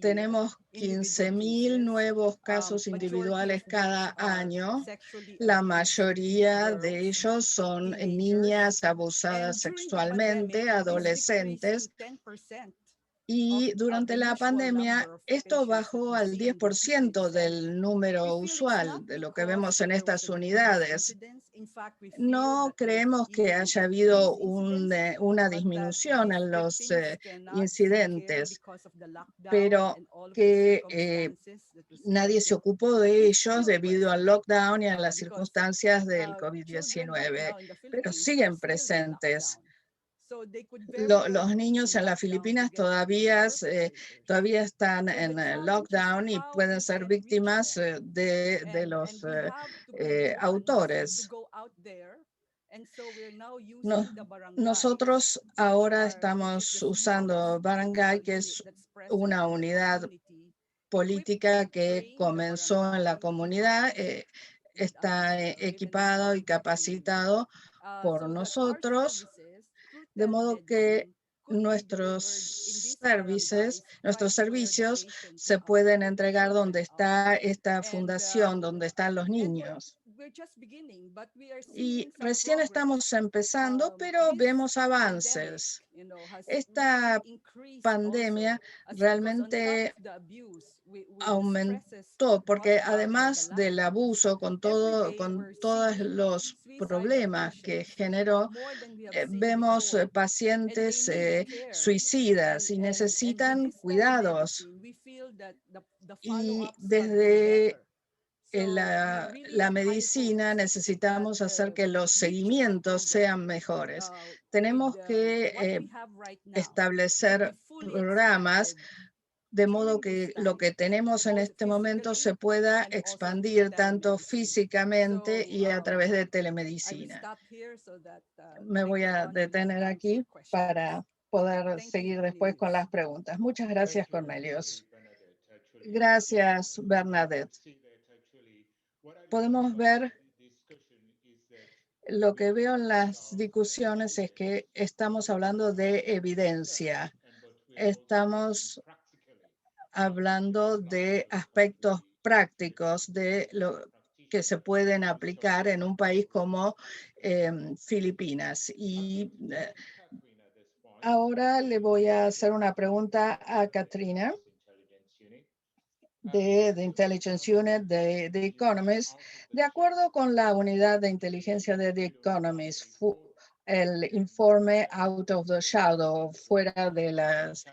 tenemos 15.000 nuevos casos individuales cada año. La mayoría de ellos son niñas abusadas sexualmente, adolescentes. Y durante la pandemia, esto bajó al 10% del número usual de lo que vemos en estas unidades. No creemos que haya habido una disminución en los incidentes, pero que nadie se ocupó de ellos debido al lockdown y a las circunstancias del COVID-19, pero siguen presentes. Los niños en las Filipinas todavía están en lockdown y pueden ser víctimas de los autores. Nosotros ahora estamos usando Barangay, que es una unidad política que comenzó en la comunidad, está equipado y capacitado por nosotros, de modo que nuestros servicios se pueden entregar donde está esta fundación, donde están los niños. Y recién estamos empezando, pero vemos avances. Esta pandemia realmente aumentó, porque además del abuso, con todos los problemas que generó, vemos pacientes suicidas y necesitan cuidados. Y desde la medicina necesitamos hacer que los seguimientos sean mejores. Tenemos que establecer programas de modo que lo que tenemos en este momento se pueda expandir tanto físicamente y a través de telemedicina. Me voy a detener aquí para poder seguir después con las preguntas. Muchas gracias, Cornelius. Gracias, Bernadette. Podemos ver, lo que veo en las discusiones es que estamos hablando de evidencia. Estamos hablando de aspectos prácticos de lo que se pueden aplicar en un país como Filipinas. Y ahora le voy a hacer una pregunta a Katrina de The Intelligence Unit de The Economist. De acuerdo con la unidad de inteligencia de The Economist, el informe Out of the Shadow, fuera de las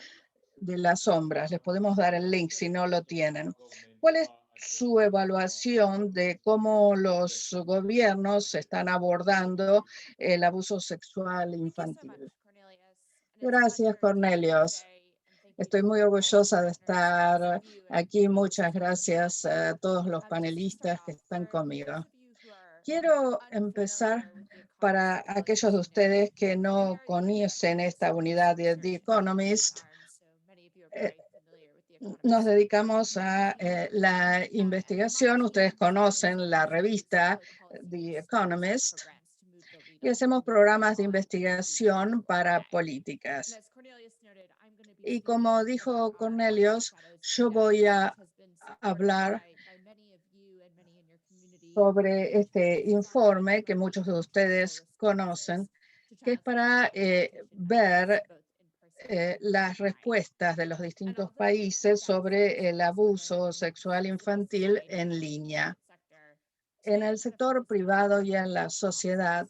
sombras. Les podemos dar el link si no lo tienen. ¿Cuál es su evaluación de cómo los gobiernos están abordando el abuso sexual infantil? Gracias, Cornelius. Estoy muy orgullosa de estar aquí. Muchas gracias a todos los panelistas que están conmigo. Quiero empezar para aquellos de ustedes que no conocen esta unidad de The Economist. Nos dedicamos a la investigación. Ustedes conocen la revista The Economist y hacemos programas de investigación para políticas. Y como dijo Cornelius, yo voy a hablar sobre este informe que muchos de ustedes conocen, que es para ver las respuestas de los distintos países sobre el abuso sexual infantil en línea. En el sector privado y en la sociedad,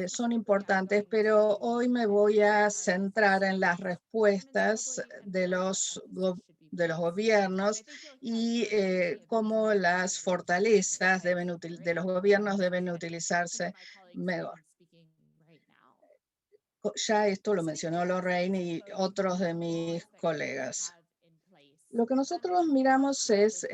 son importantes, pero hoy me voy a centrar en las respuestas de los gobiernos y cómo las fortalezas de los gobiernos deben utilizarse mejor. Ya esto lo mencionó Lorraine y otros de mis colegas. Lo que nosotros miramos es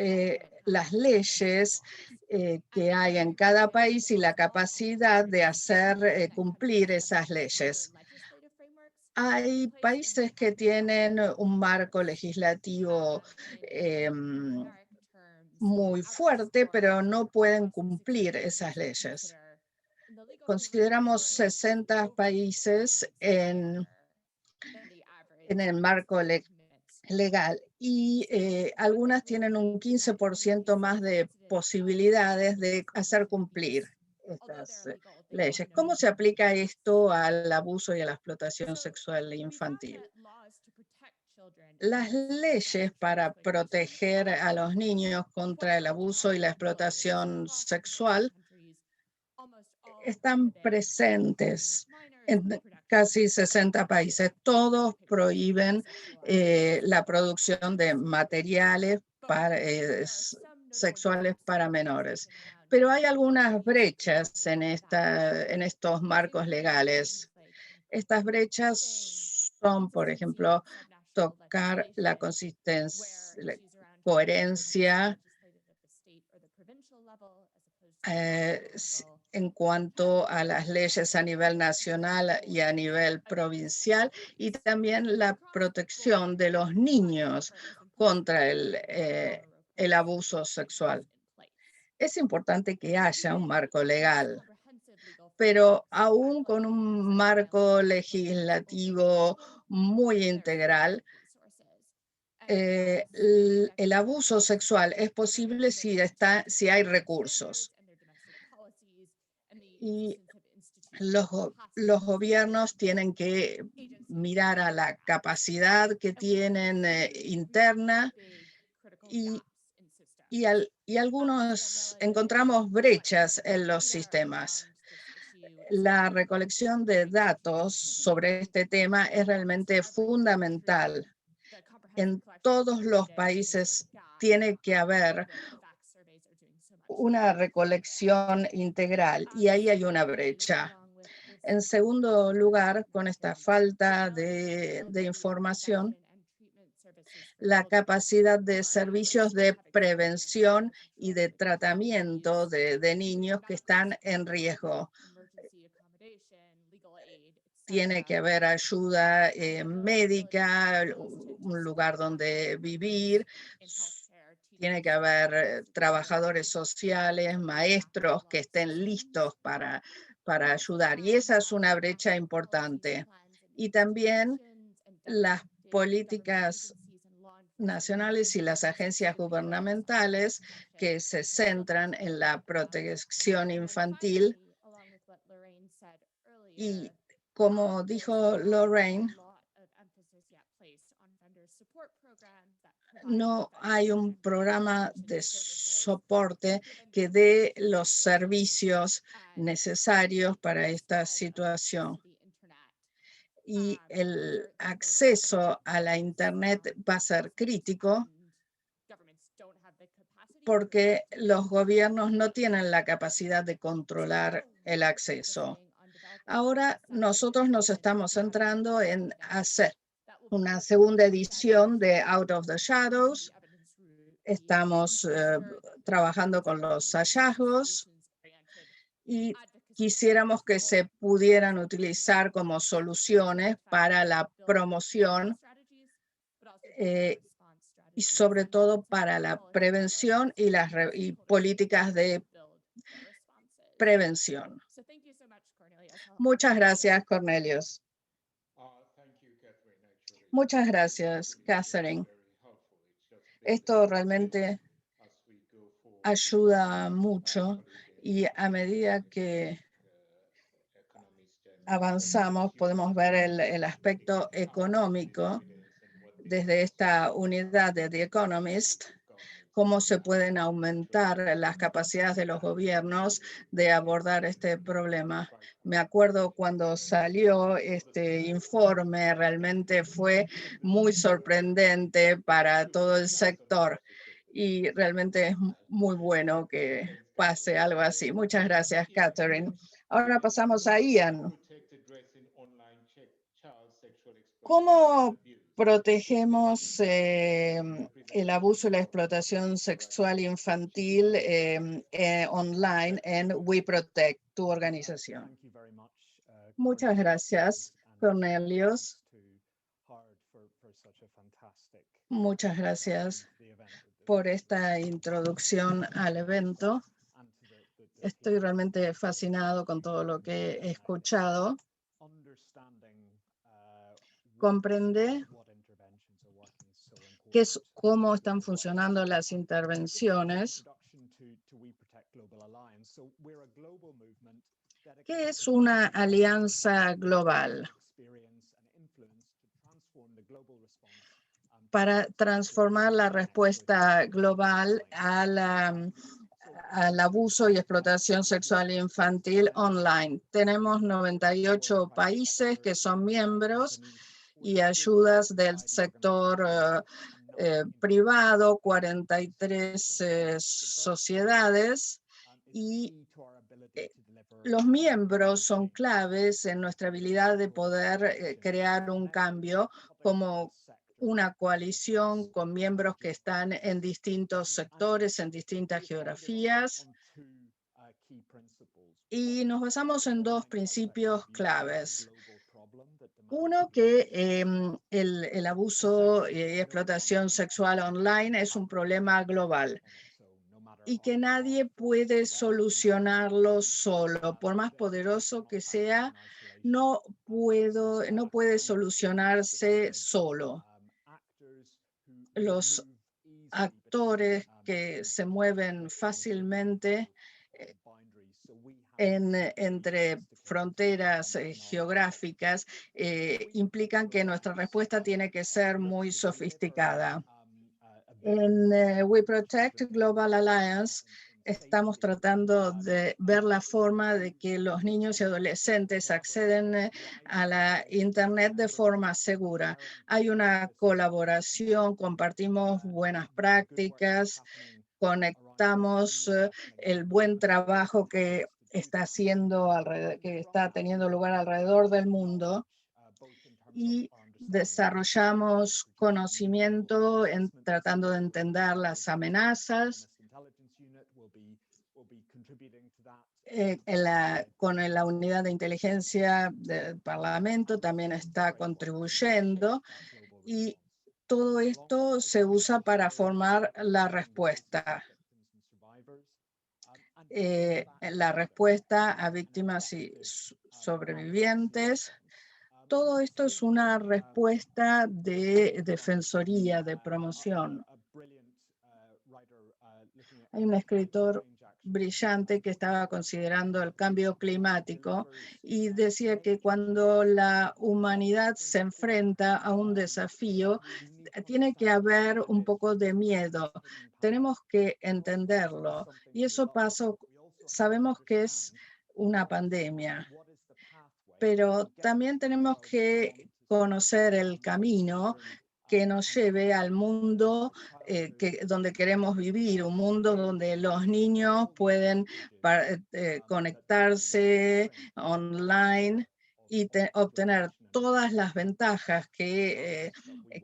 las leyes que hay en cada país y la capacidad de hacer cumplir esas leyes. Hay países que tienen un marco legislativo muy fuerte, pero no pueden cumplir esas leyes. Consideramos 60 países en el marco legal y algunas tienen un 15% más de posibilidades de hacer cumplir estas leyes. ¿Cómo se aplica esto al abuso y a la explotación sexual infantil? Las leyes para proteger a los niños contra el abuso y la explotación sexual están presentes en casi 60 países. Todos prohíben la producción de materiales sexuales para menores. Pero hay algunas brechas en estos marcos legales. Estas brechas son, por ejemplo, tocar la consistencia, la coherencia en cuanto a las leyes a nivel nacional y a nivel provincial, y también la protección de los niños contra el abuso sexual. Es importante que haya un marco legal, pero aún con un marco legislativo muy integral, el abuso sexual es posible si hay recursos. Y los gobiernos tienen que mirar a la capacidad que tienen interna y algunos encontramos brechas en los sistemas. La recolección de datos sobre este tema es realmente fundamental. En todos los países tiene que haber una recolección integral y ahí hay una brecha. En segundo lugar, con esta falta de información, la capacidad de servicios de prevención y de tratamiento de niños que están en riesgo. Tiene que haber ayuda médica, un lugar donde vivir. Tiene que haber trabajadores sociales, maestros que estén listos para ayudar. Y esa es una brecha importante. Y también las políticas nacionales y las agencias gubernamentales que se centran en la protección infantil. Y como dijo Lorraine, no hay un programa de soporte que dé los servicios necesarios para esta situación. Y el acceso a la Internet va a ser crítico porque los gobiernos no tienen la capacidad de controlar el acceso. Ahora nosotros nos estamos centrando en hacer una segunda edición de Out of the Shadows. Estamos trabajando con los hallazgos y quisiéramos que se pudieran utilizar como soluciones para la promoción y sobre todo para la prevención y las políticas de prevención. Muchas gracias, Cornelius. Muchas gracias, Catherine. Esto realmente ayuda mucho y a medida que avanzamos podemos ver el aspecto económico desde esta unidad de The Economist. cómo se pueden aumentar las capacidades de los gobiernos de abordar este problema. Me acuerdo cuando salió este informe, realmente fue muy sorprendente para todo el sector y realmente es muy bueno que pase algo así. Muchas gracias, Catherine. Ahora pasamos a Ian. ¿Cómo protegemos el abuso y la explotación sexual infantil online en WeProtect, tu organización? Muchas gracias, Cornelius. Muchas gracias por esta introducción al evento. Estoy realmente fascinado con todo lo que he escuchado. Comprende cómo están funcionando las intervenciones. ¿Qué es una alianza global? Para transformar la respuesta global al abuso y explotación sexual infantil online. Tenemos 98 países que son miembros y ayudas del sector privado, 43 sociedades, y los miembros son claves en nuestra habilidad de poder crear un cambio como una coalición con miembros que están en distintos sectores, en distintas geografías. Y nos basamos en dos principios claves. Uno, que el abuso y explotación sexual online es un problema global y que nadie puede solucionarlo solo. Por más poderoso que sea, no puede solucionarse solo. Los actores que se mueven fácilmente entre fronteras geográficas implican que nuestra respuesta tiene que ser muy sofisticada. En WeProtect Global Alliance estamos tratando de ver la forma de que los niños y adolescentes acceden a la Internet de forma segura. Hay una colaboración, compartimos buenas prácticas, conectamos el buen trabajo que está teniendo lugar alrededor del mundo y desarrollamos conocimiento tratando de entender las amenazas. Con la unidad de inteligencia del Parlamento también está contribuyendo y todo esto se usa para formar la respuesta. La respuesta a víctimas y sobrevivientes. Todo esto es una respuesta de defensoría, de promoción. Hay un escritor brillante que estaba considerando el cambio climático y decía que cuando la humanidad se enfrenta a un desafío, tiene que haber un poco de miedo. Tenemos que entenderlo. Y eso pasa, sabemos que es una pandemia, pero también tenemos que conocer el camino que nos lleve al mundo donde queremos vivir, un mundo donde los niños pueden conectarse online y obtener todas las ventajas que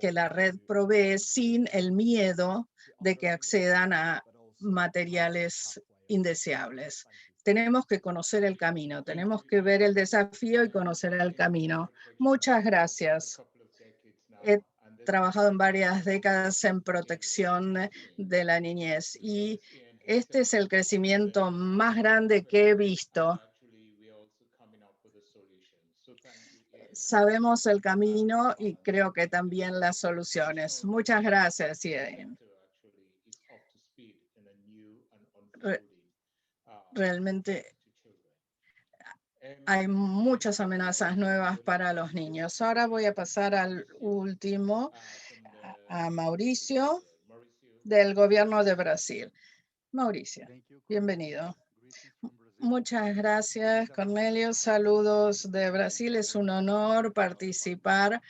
la red provee sin el miedo de que accedan a materiales indeseables. Tenemos que conocer el camino, tenemos que ver el desafío y conocer el camino. Muchas gracias. He trabajado en varias décadas en protección de la niñez y este es el crecimiento más grande que he visto. Sabemos el camino y creo que también las soluciones. Muchas gracias, Ian. Realmente hay muchas amenazas nuevas para los niños. Ahora voy a pasar al último, a Mauricio del gobierno de Brasil. Mauricio, bienvenido. Muchas gracias, Cornelio. Saludos de Brasil. Es un honor participar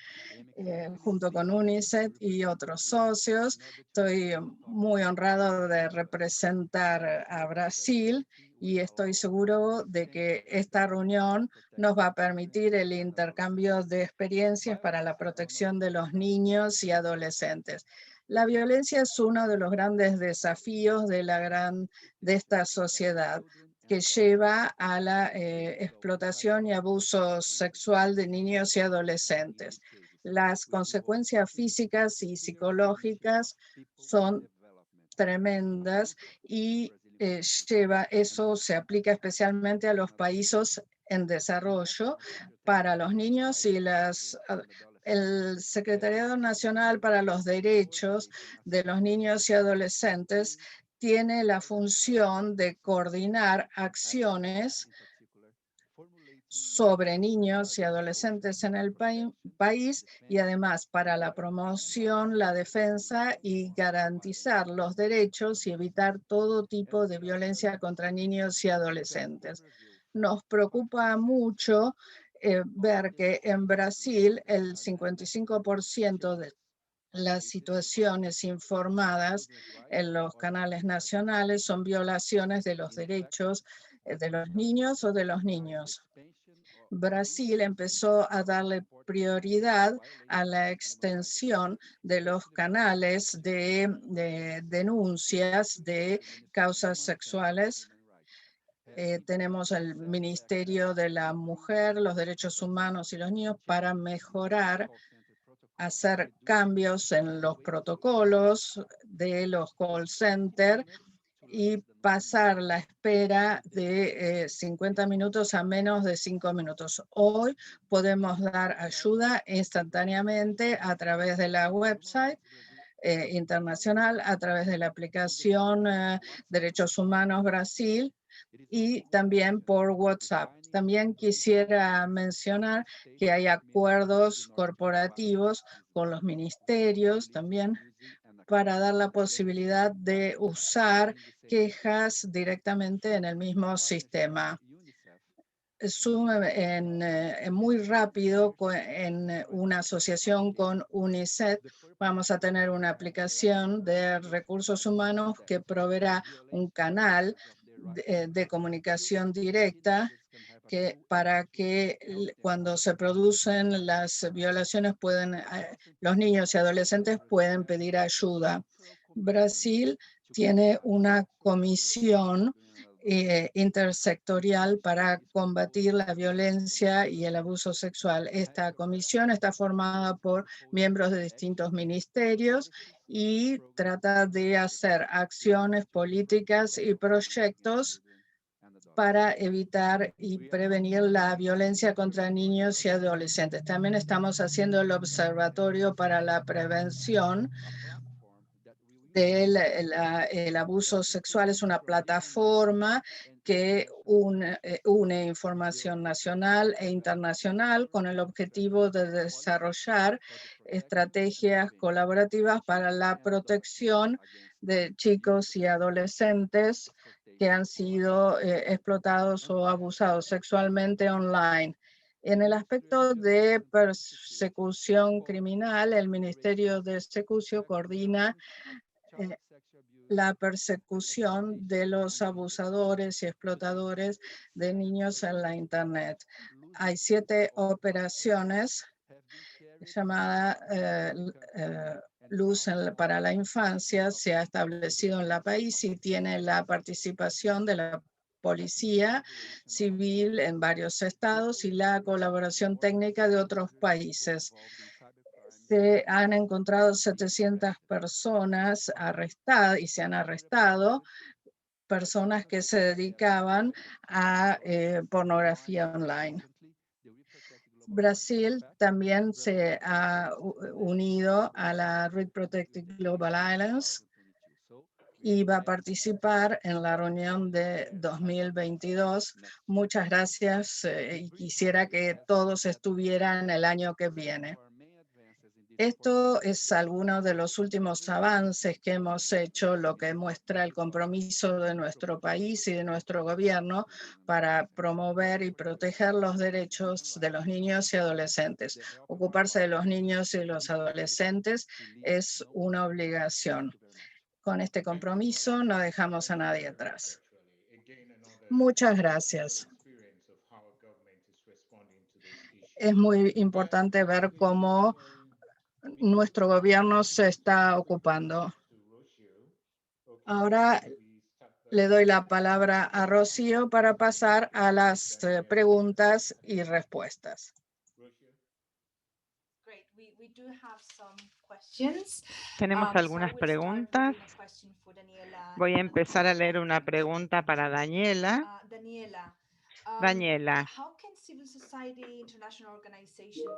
junto con UNICEF y otros socios. Estoy muy honrado de representar a Brasil y estoy seguro de que esta reunión nos va a permitir el intercambio de experiencias para la protección de los niños y adolescentes. La violencia es uno de los grandes desafíos de esta sociedad, que lleva a la explotación y abuso sexual de niños y adolescentes. Las consecuencias físicas y psicológicas son tremendas y eso se aplica especialmente a los países en desarrollo. Para los niños y el Secretariado Nacional para los Derechos de los Niños y Adolescentes tiene la función de coordinar acciones sobre niños y adolescentes en el país y además para la promoción, la defensa y garantizar los derechos y evitar todo tipo de violencia contra niños y adolescentes. Nos preocupa mucho ver que en Brasil el 55% de las situaciones informadas en los canales nacionales son violaciones de los derechos de los niños o de los niños. Brasil empezó a darle prioridad a la extensión de los canales de denuncias de causas sexuales. Tenemos el Ministerio de la Mujer, los Derechos Humanos y los Niños para mejorar, hacer cambios en los protocolos de los call centers y pasar la espera de 50 minutos a menos de 5 minutos. Hoy podemos dar ayuda instantáneamente a través de la website internacional, a través de la aplicación Derechos Humanos Brasil y también por WhatsApp. También quisiera mencionar que hay acuerdos corporativos con los ministerios también para dar la posibilidad de usar quejas directamente en el mismo sistema. Muy rápido en una asociación con UNICEF vamos a tener una aplicación de recursos humanos que proveerá un canal de comunicación directa para que cuando se producen las violaciones los niños y adolescentes pueden pedir ayuda. Brasil tiene una comisión intersectorial para combatir la violencia y el abuso sexual. Esta comisión está formada por miembros de distintos ministerios y trata de hacer acciones políticas y proyectos para evitar y prevenir la violencia contra niños y adolescentes. También estamos haciendo el Observatorio para la Prevención del Abuso Sexual. Es una plataforma que une información nacional e internacional con el objetivo de desarrollar estrategias colaborativas para la protección de chicos y adolescentes que han sido explotados o abusados sexualmente online. En el aspecto de persecución criminal, el Ministerio de Ejecución coordina la persecución de los abusadores y explotadores de niños en la Internet. Hay 7 operaciones llamadas Luz para la Infancia, se ha establecido en el país y tiene la participación de la Policía Civil en varios estados y la colaboración técnica de otros países. Se han encontrado 700 personas arrestadas y se han arrestado personas que se dedicaban a pornografía online. Brasil también se ha unido a la Reproductive Global Alliance y va a participar en la reunión de 2022. Muchas gracias y quisiera que todos estuvieran el año que viene. Esto es alguno de los últimos avances que hemos hecho, lo que muestra el compromiso de nuestro país y de nuestro gobierno para promover y proteger los derechos de los niños y adolescentes. Ocuparse de los niños y los adolescentes es una obligación. Con este compromiso no dejamos a nadie atrás. Muchas gracias. Es muy importante ver cómo nuestro gobierno se está ocupando. Ahora le doy la palabra a Rocío para pasar a las preguntas y respuestas. Tenemos algunas preguntas. Voy a empezar a leer una pregunta para Daniela. Daniela,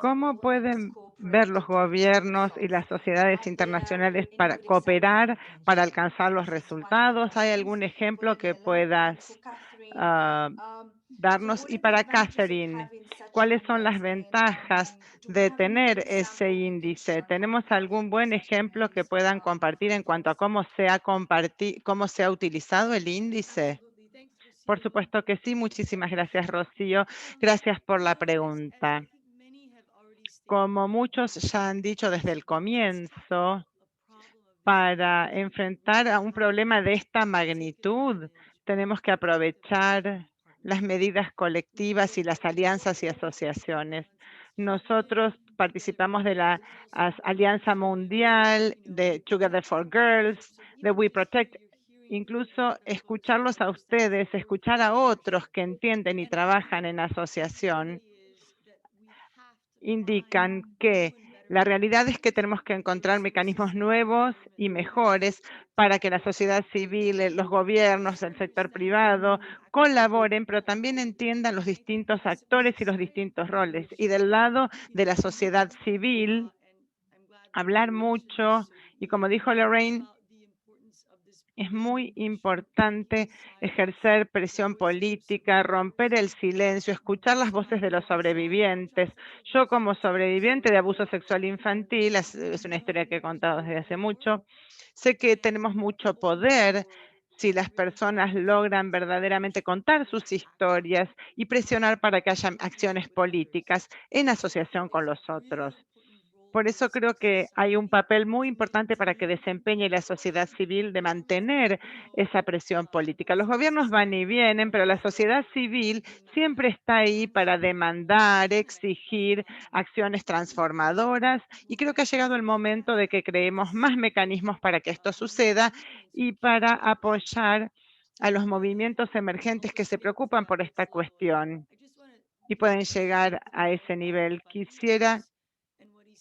¿cómo pueden ver los gobiernos y las sociedades internacionales para cooperar para alcanzar los resultados? ¿Hay algún ejemplo que puedas darnos? Y para Catherine, ¿cuáles son las ventajas de tener ese índice? ¿Tenemos algún buen ejemplo que puedan compartir en cuanto a cómo se ha utilizado el índice? Por supuesto que sí. Muchísimas gracias, Rocío. Gracias por la pregunta. Como muchos ya han dicho desde el comienzo, para enfrentar a un problema de esta magnitud, tenemos que aprovechar las medidas colectivas y las alianzas y asociaciones. Nosotros participamos de la Alianza Mundial, de Together for Girls, de We Protect. Incluso escucharlos a ustedes, escuchar a otros que entienden y trabajan en asociación, indican que la realidad es que tenemos que encontrar mecanismos nuevos y mejores para que la sociedad civil, los gobiernos, el sector privado colaboren, pero también entiendan los distintos actores y los distintos roles. Y del lado de la sociedad civil, hablar mucho, y como dijo Lorraine, es muy importante ejercer presión política, romper el silencio, escuchar las voces de los sobrevivientes. Yo, como sobreviviente de abuso sexual infantil, es una historia que he contado desde hace mucho, sé que tenemos mucho poder si las personas logran verdaderamente contar sus historias y presionar para que haya acciones políticas en asociación con los otros. Por eso creo que hay un papel muy importante para que desempeñe la sociedad civil de mantener esa presión política. Los gobiernos van y vienen, pero la sociedad civil siempre está ahí para demandar, exigir acciones transformadoras, y creo que ha llegado el momento de que creemos más mecanismos para que esto suceda y para apoyar a los movimientos emergentes que se preocupan por esta cuestión y pueden llegar a ese nivel. Quisiera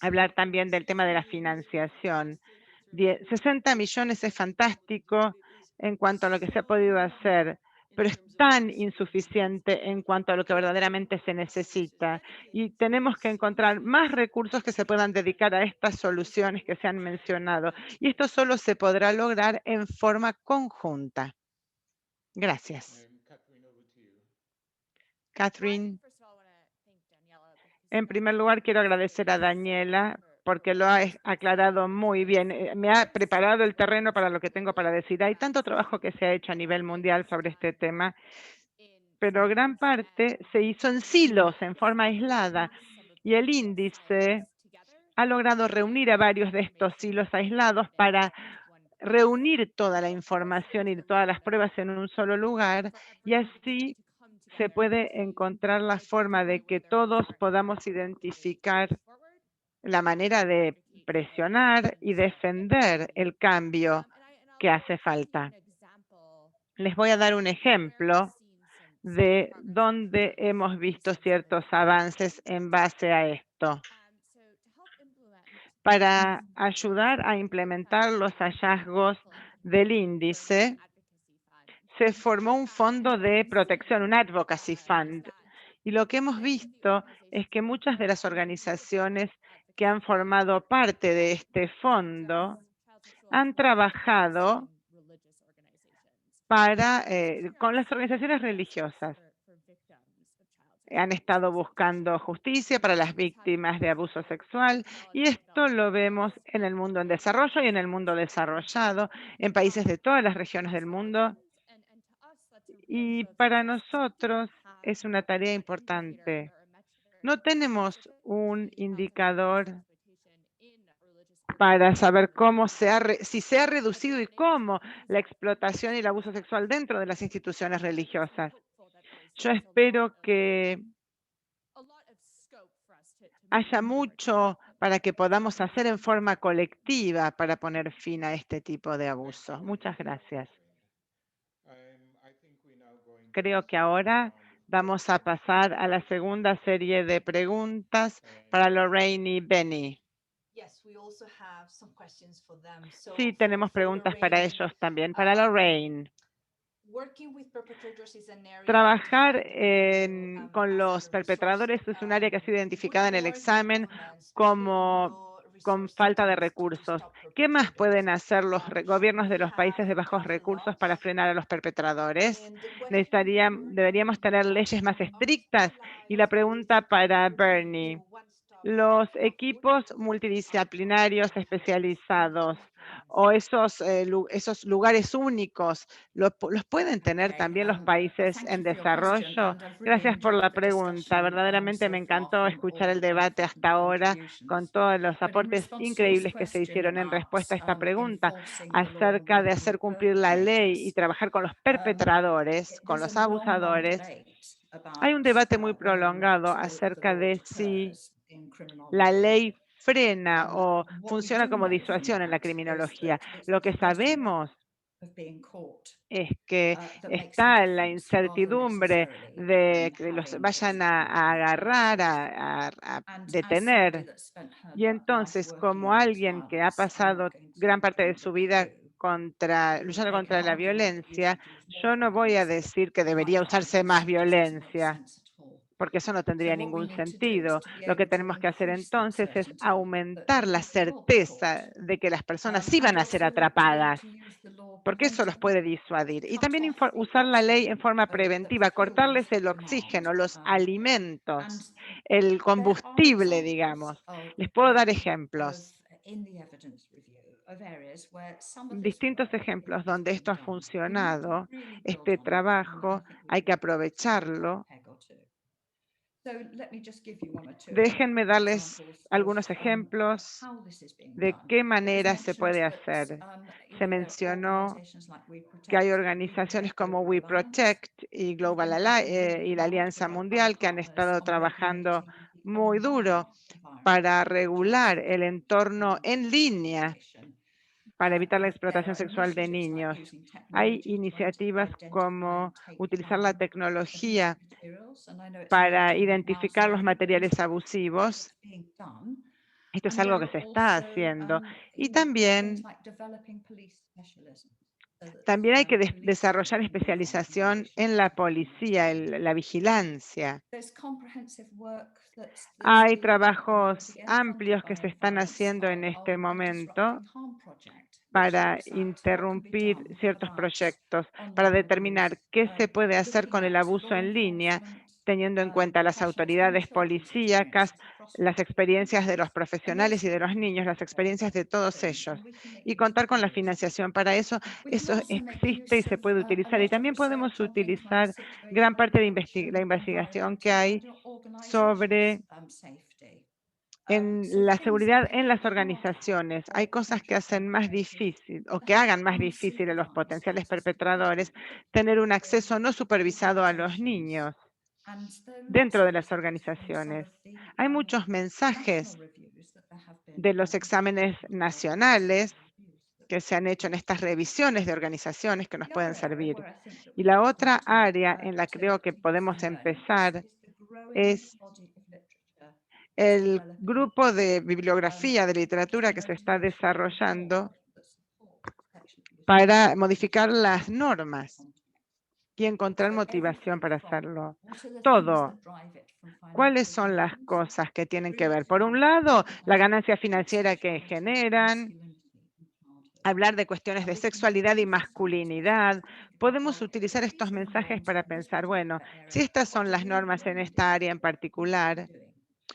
hablar también del tema de la financiación. 60 millones es fantástico en cuanto a lo que se ha podido hacer, pero es tan insuficiente en cuanto a lo que verdaderamente se necesita. Y tenemos que encontrar más recursos que se puedan dedicar a estas soluciones que se han mencionado. Y esto solo se podrá lograr en forma conjunta. Gracias. Catherine. En primer lugar, quiero agradecer a Daniela porque lo ha aclarado muy bien. Me ha preparado el terreno para lo que tengo para decir. Hay tanto trabajo que se ha hecho a nivel mundial sobre este tema, pero gran parte se hizo en silos, en forma aislada. Y el índice ha logrado reunir a varios de estos silos aislados para reunir toda la información y todas las pruebas en un solo lugar, y así se puede encontrar la forma de que todos podamos identificar la manera de presionar y defender el cambio que hace falta. Les voy a dar un ejemplo de dónde hemos visto ciertos avances en base a esto. Para ayudar a implementar los hallazgos del índice, se formó un fondo de protección, un advocacy fund. Y lo que hemos visto es que muchas de las organizaciones que han formado parte de este fondo han trabajado con las organizaciones religiosas han estado buscando justicia para las víctimas de abuso sexual, y esto lo vemos en el mundo en desarrollo y en el mundo desarrollado, en países de todas las regiones del mundo. Y para nosotros es una tarea importante. No tenemos un indicador para saber si se ha reducido y cómo la explotación y el abuso sexual dentro de las instituciones religiosas. Yo espero que haya mucho para que podamos hacer en forma colectiva para poner fin a este tipo de abuso. Muchas gracias. Creo que ahora vamos a pasar a la segunda serie de preguntas para Lorraine y Benny. Sí, tenemos preguntas para ellos también. Para Lorraine. Trabajar con los perpetradores es un área que ha sido identificada en el examen como con falta de recursos. ¿Qué más pueden hacer los gobiernos de los países de bajos recursos para frenar a los perpetradores? ¿Deberíamos tener leyes más estrictas? Y la pregunta para Bernie. Los equipos multidisciplinarios especializados o esos lugares únicos, ¿los pueden tener también los países en desarrollo? Gracias por la pregunta. Verdaderamente me encantó escuchar el debate hasta ahora con todos los aportes increíbles que se hicieron en respuesta a esta pregunta acerca de hacer cumplir la ley y trabajar con los perpetradores, con los abusadores. Hay un debate muy prolongado acerca de si la ley frena o funciona como disuasión en la criminología. Lo que sabemos es que está la incertidumbre de que los vayan a agarrar, a detener. Y entonces, como alguien que ha pasado gran parte de su vida luchando contra la violencia, yo no voy a decir que debería usarse más violencia, porque eso no tendría ningún sentido. Lo que tenemos que hacer entonces es aumentar la certeza de que las personas sí van a ser atrapadas, porque eso los puede disuadir. Y también usar la ley en forma preventiva, cortarles el oxígeno, los alimentos, el combustible, digamos. Les puedo dar ejemplos. Distintos ejemplos donde esto ha funcionado. Este trabajo hay que aprovecharlo. Déjenme darles algunos ejemplos de qué manera se puede hacer. Se mencionó que hay organizaciones como We Protect y Global y la Alianza Mundial que han estado trabajando muy duro para regular el entorno en línea para evitar la explotación sexual de niños. Hay iniciativas como utilizar la tecnología para identificar los materiales abusivos. Esto es algo que se está haciendo. Y también hay que desarrollar especialización en la policía, la vigilancia. Hay trabajos amplios que se están haciendo en este momento para interrumpir ciertos proyectos, para determinar qué se puede hacer con el abuso en línea, teniendo en cuenta las autoridades policíacas, las experiencias de los profesionales y de los niños, las experiencias de todos ellos, y contar con la financiación para eso. Eso existe y se puede utilizar. Y también podemos utilizar gran parte de la investigación que hay sobre en la seguridad en las organizaciones. Hay cosas que hacen más difícil o que hagan más difícil a los potenciales perpetradores tener un acceso no supervisado a los niños dentro de las organizaciones. Hay muchos mensajes de los exámenes nacionales que se han hecho en estas revisiones de organizaciones que nos pueden servir. Y la otra área en la que creo que podemos empezar es el grupo de bibliografía de literatura que se está desarrollando para modificar las normas y encontrar motivación para hacerlo. Todo. ¿Cuáles son las cosas que tienen que ver? Por un lado, la ganancia financiera que generan, hablar de cuestiones de sexualidad y masculinidad, podemos utilizar estos mensajes para pensar, bueno, si estas son las normas en esta área en particular,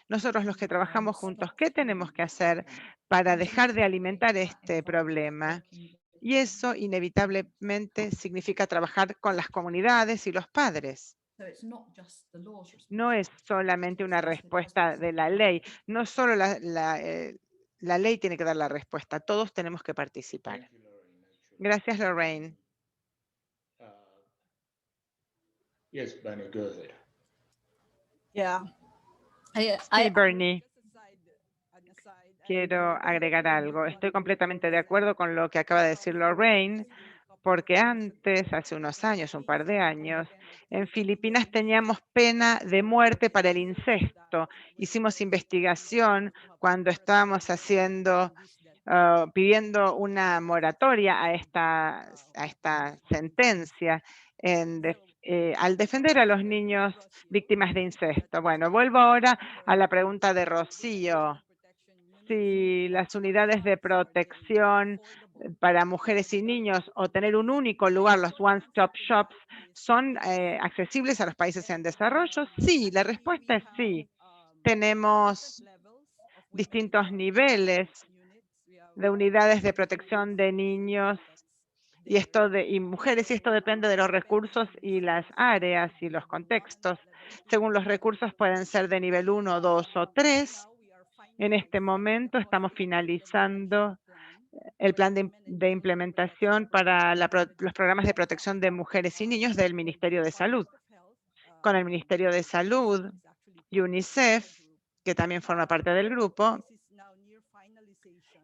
nosotros los que trabajamos juntos, ¿qué tenemos que hacer para dejar de alimentar este problema? Y eso inevitablemente significa trabajar con las comunidades y los padres. No es solamente una respuesta de la ley, no solo la ley tiene que dar la respuesta, todos tenemos que participar. Thank you, Lorraine, actually. Gracias, Lorraine. Uh, Yes, Bunny, go ahead. Yeah. Sí, Bernie, quiero agregar algo. Estoy completamente de acuerdo con lo que acaba de decir Lorraine, porque antes, hace unos años, un par de años, en Filipinas teníamos pena de muerte para el incesto. Hicimos investigación cuando estábamos pidiendo una moratoria a esta sentencia al defender a los niños víctimas de incesto. Bueno, vuelvo ahora a la pregunta de Rocío. Si las unidades de protección para mujeres y niños o tener un único lugar, los one-stop shops, son accesibles a los países en desarrollo? Sí, la respuesta es sí. Tenemos distintos niveles de unidades de protección de niños y mujeres, y esto depende de los recursos y las áreas y los contextos. Según los recursos pueden ser de nivel 1, 2 o 3. En este momento estamos finalizando el plan de implementación para los programas de protección de mujeres y niños del Ministerio de Salud. Con el Ministerio de Salud y UNICEF, que también forma parte del grupo,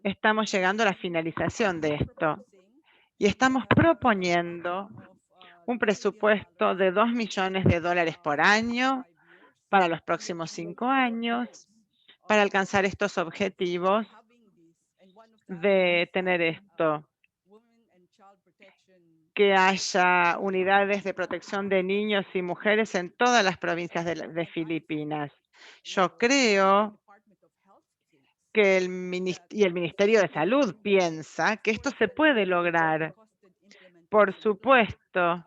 estamos llegando a la finalización de esto y estamos proponiendo un presupuesto de $2 millones por año para los próximos 5 años para alcanzar estos objetivos de tener esto, que haya unidades de protección de niños y mujeres en todas las provincias de Filipinas. Yo creo que el Ministerio de Salud piensa que esto se puede lograr. Por supuesto,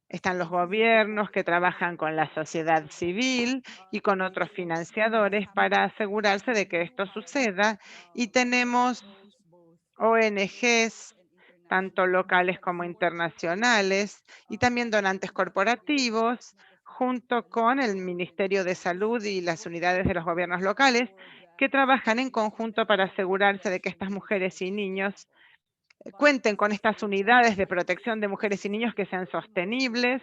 están los gobiernos que trabajan con la sociedad civil y con otros financiadores para asegurarse de que esto suceda. Y tenemos ONGs, tanto locales como internacionales, y también donantes corporativos, junto con el Ministerio de Salud y las unidades de los gobiernos locales, que trabajan en conjunto para asegurarse de que estas mujeres y niños cuenten con estas unidades de protección de mujeres y niños que sean sostenibles.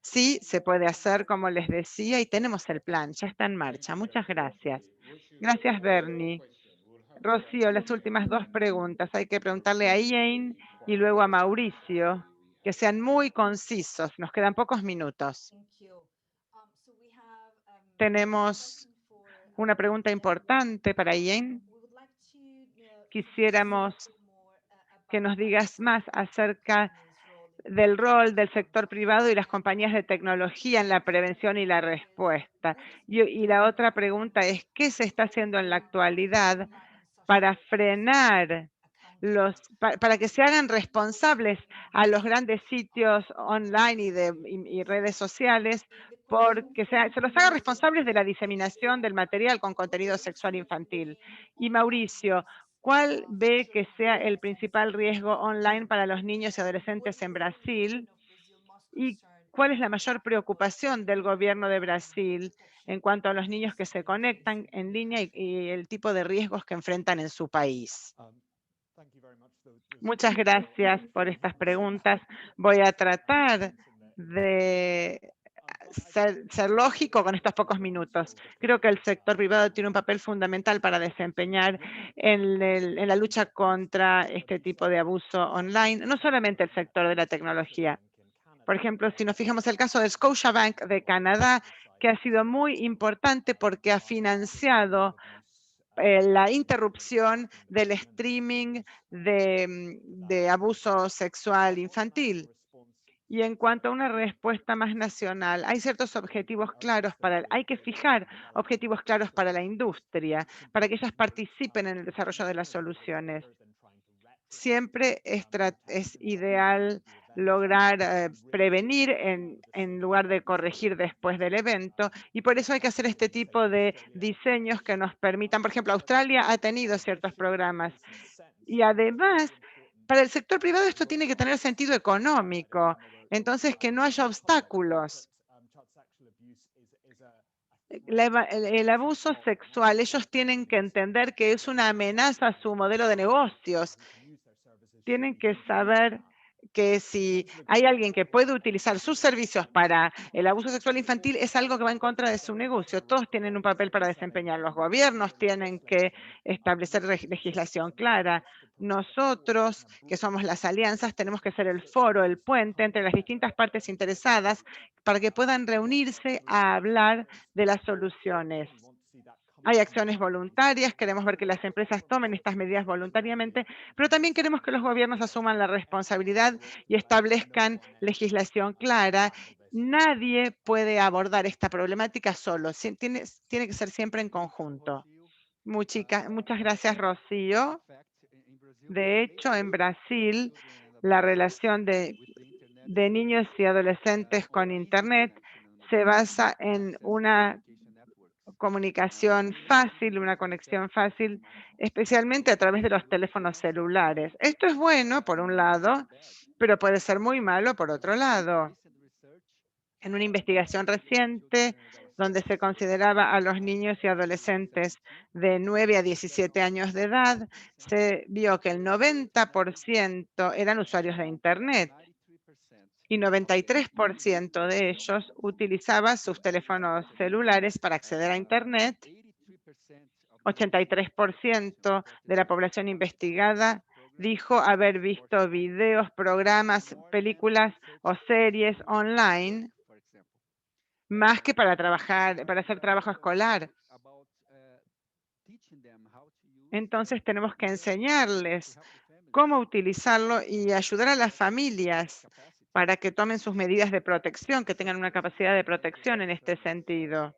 Sí, se puede hacer, como les decía, y tenemos el plan, ya está en marcha. Muchas gracias. Gracias, Bernie. Rocío, las últimas 2 preguntas. Hay que preguntarle a Ian y luego a Mauricio, que sean muy concisos. Nos quedan pocos minutos. Tenemos una pregunta importante para Ian. Quisiéramos que nos digas más acerca del rol del sector privado y las compañías de tecnología en la prevención y la respuesta. Y la otra pregunta es, ¿qué se está haciendo en la actualidad para frenar para que se hagan responsables a los grandes sitios online y redes sociales, porque se los haga responsables de la diseminación del material con contenido sexual infantil? Y Mauricio, ¿cuál ve que sea el principal riesgo online para los niños y adolescentes en Brasil? ¿Y cuál es la mayor preocupación del gobierno de Brasil en cuanto a los niños que se conectan en línea y el tipo de riesgos que enfrentan en su país? Muchas gracias por estas preguntas. Voy a tratar de ser lógico con estos pocos minutos. Creo que el sector privado tiene un papel fundamental para desempeñar en la lucha contra este tipo de abuso online, no solamente el sector de la tecnología. Por ejemplo, si nos fijamos el caso de Scotiabank de Canadá, que ha sido muy importante porque ha financiado la interrupción del streaming de abuso sexual infantil. Y en cuanto a una respuesta más nacional, hay ciertos objetivos claros hay que fijar objetivos claros para la industria, para que ellas participen en el desarrollo de las soluciones. Siempre es ideal lograr prevenir en lugar de corregir después del evento, y por eso hay que hacer este tipo de diseños que nos permitan, por ejemplo, Australia ha tenido ciertos programas, y además, para el sector privado esto tiene que tener sentido económico, entonces que no haya obstáculos. El abuso sexual, ellos tienen que entender que es una amenaza a su modelo de negocios. Tienen que saber que si hay alguien que puede utilizar sus servicios para el abuso sexual infantil, es algo que va en contra de su negocio. Todos tienen un papel para desempeñar. Los gobiernos tienen que establecer legislación clara. Nosotros, que somos las alianzas, tenemos que ser el foro, el puente entre las distintas partes interesadas para que puedan reunirse a hablar de las soluciones. Hay acciones voluntarias, queremos ver que las empresas tomen estas medidas voluntariamente, pero también queremos que los gobiernos asuman la responsabilidad y establezcan legislación clara. Nadie puede abordar esta problemática solo, tiene que ser siempre en conjunto. Muchas gracias, Rocío. De hecho, en Brasil, la relación de niños y adolescentes con Internet se basa en una comunicación fácil, una conexión fácil, especialmente a través de los teléfonos celulares. Esto es bueno, por un lado, pero puede ser muy malo, por otro lado. En una investigación reciente, donde se consideraba a los niños y adolescentes de 9 a 17 años de edad, se vio que el 90% eran usuarios de Internet y 93% de ellos utilizaba sus teléfonos celulares para acceder a Internet. 83% de la población investigada dijo haber visto videos, programas, películas o series online más que para trabajar, para hacer trabajo escolar. Entonces tenemos que enseñarles cómo utilizarlo y ayudar a las familias para que tomen sus medidas de protección, que tengan una capacidad de protección en este sentido.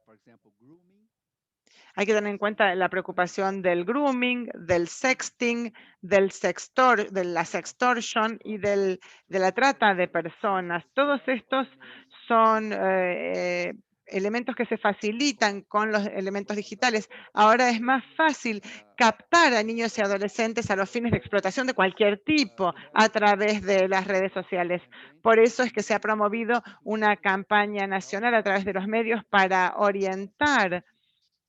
Hay que tener en cuenta la preocupación del grooming, del sexting, de la sextortion y de la trata de personas. Todos estos son elementos que se facilitan con los elementos digitales. Ahora es más fácil captar a niños y adolescentes a los fines de explotación de cualquier tipo a través de las redes sociales. Por eso es que se ha promovido una campaña nacional a través de los medios para orientar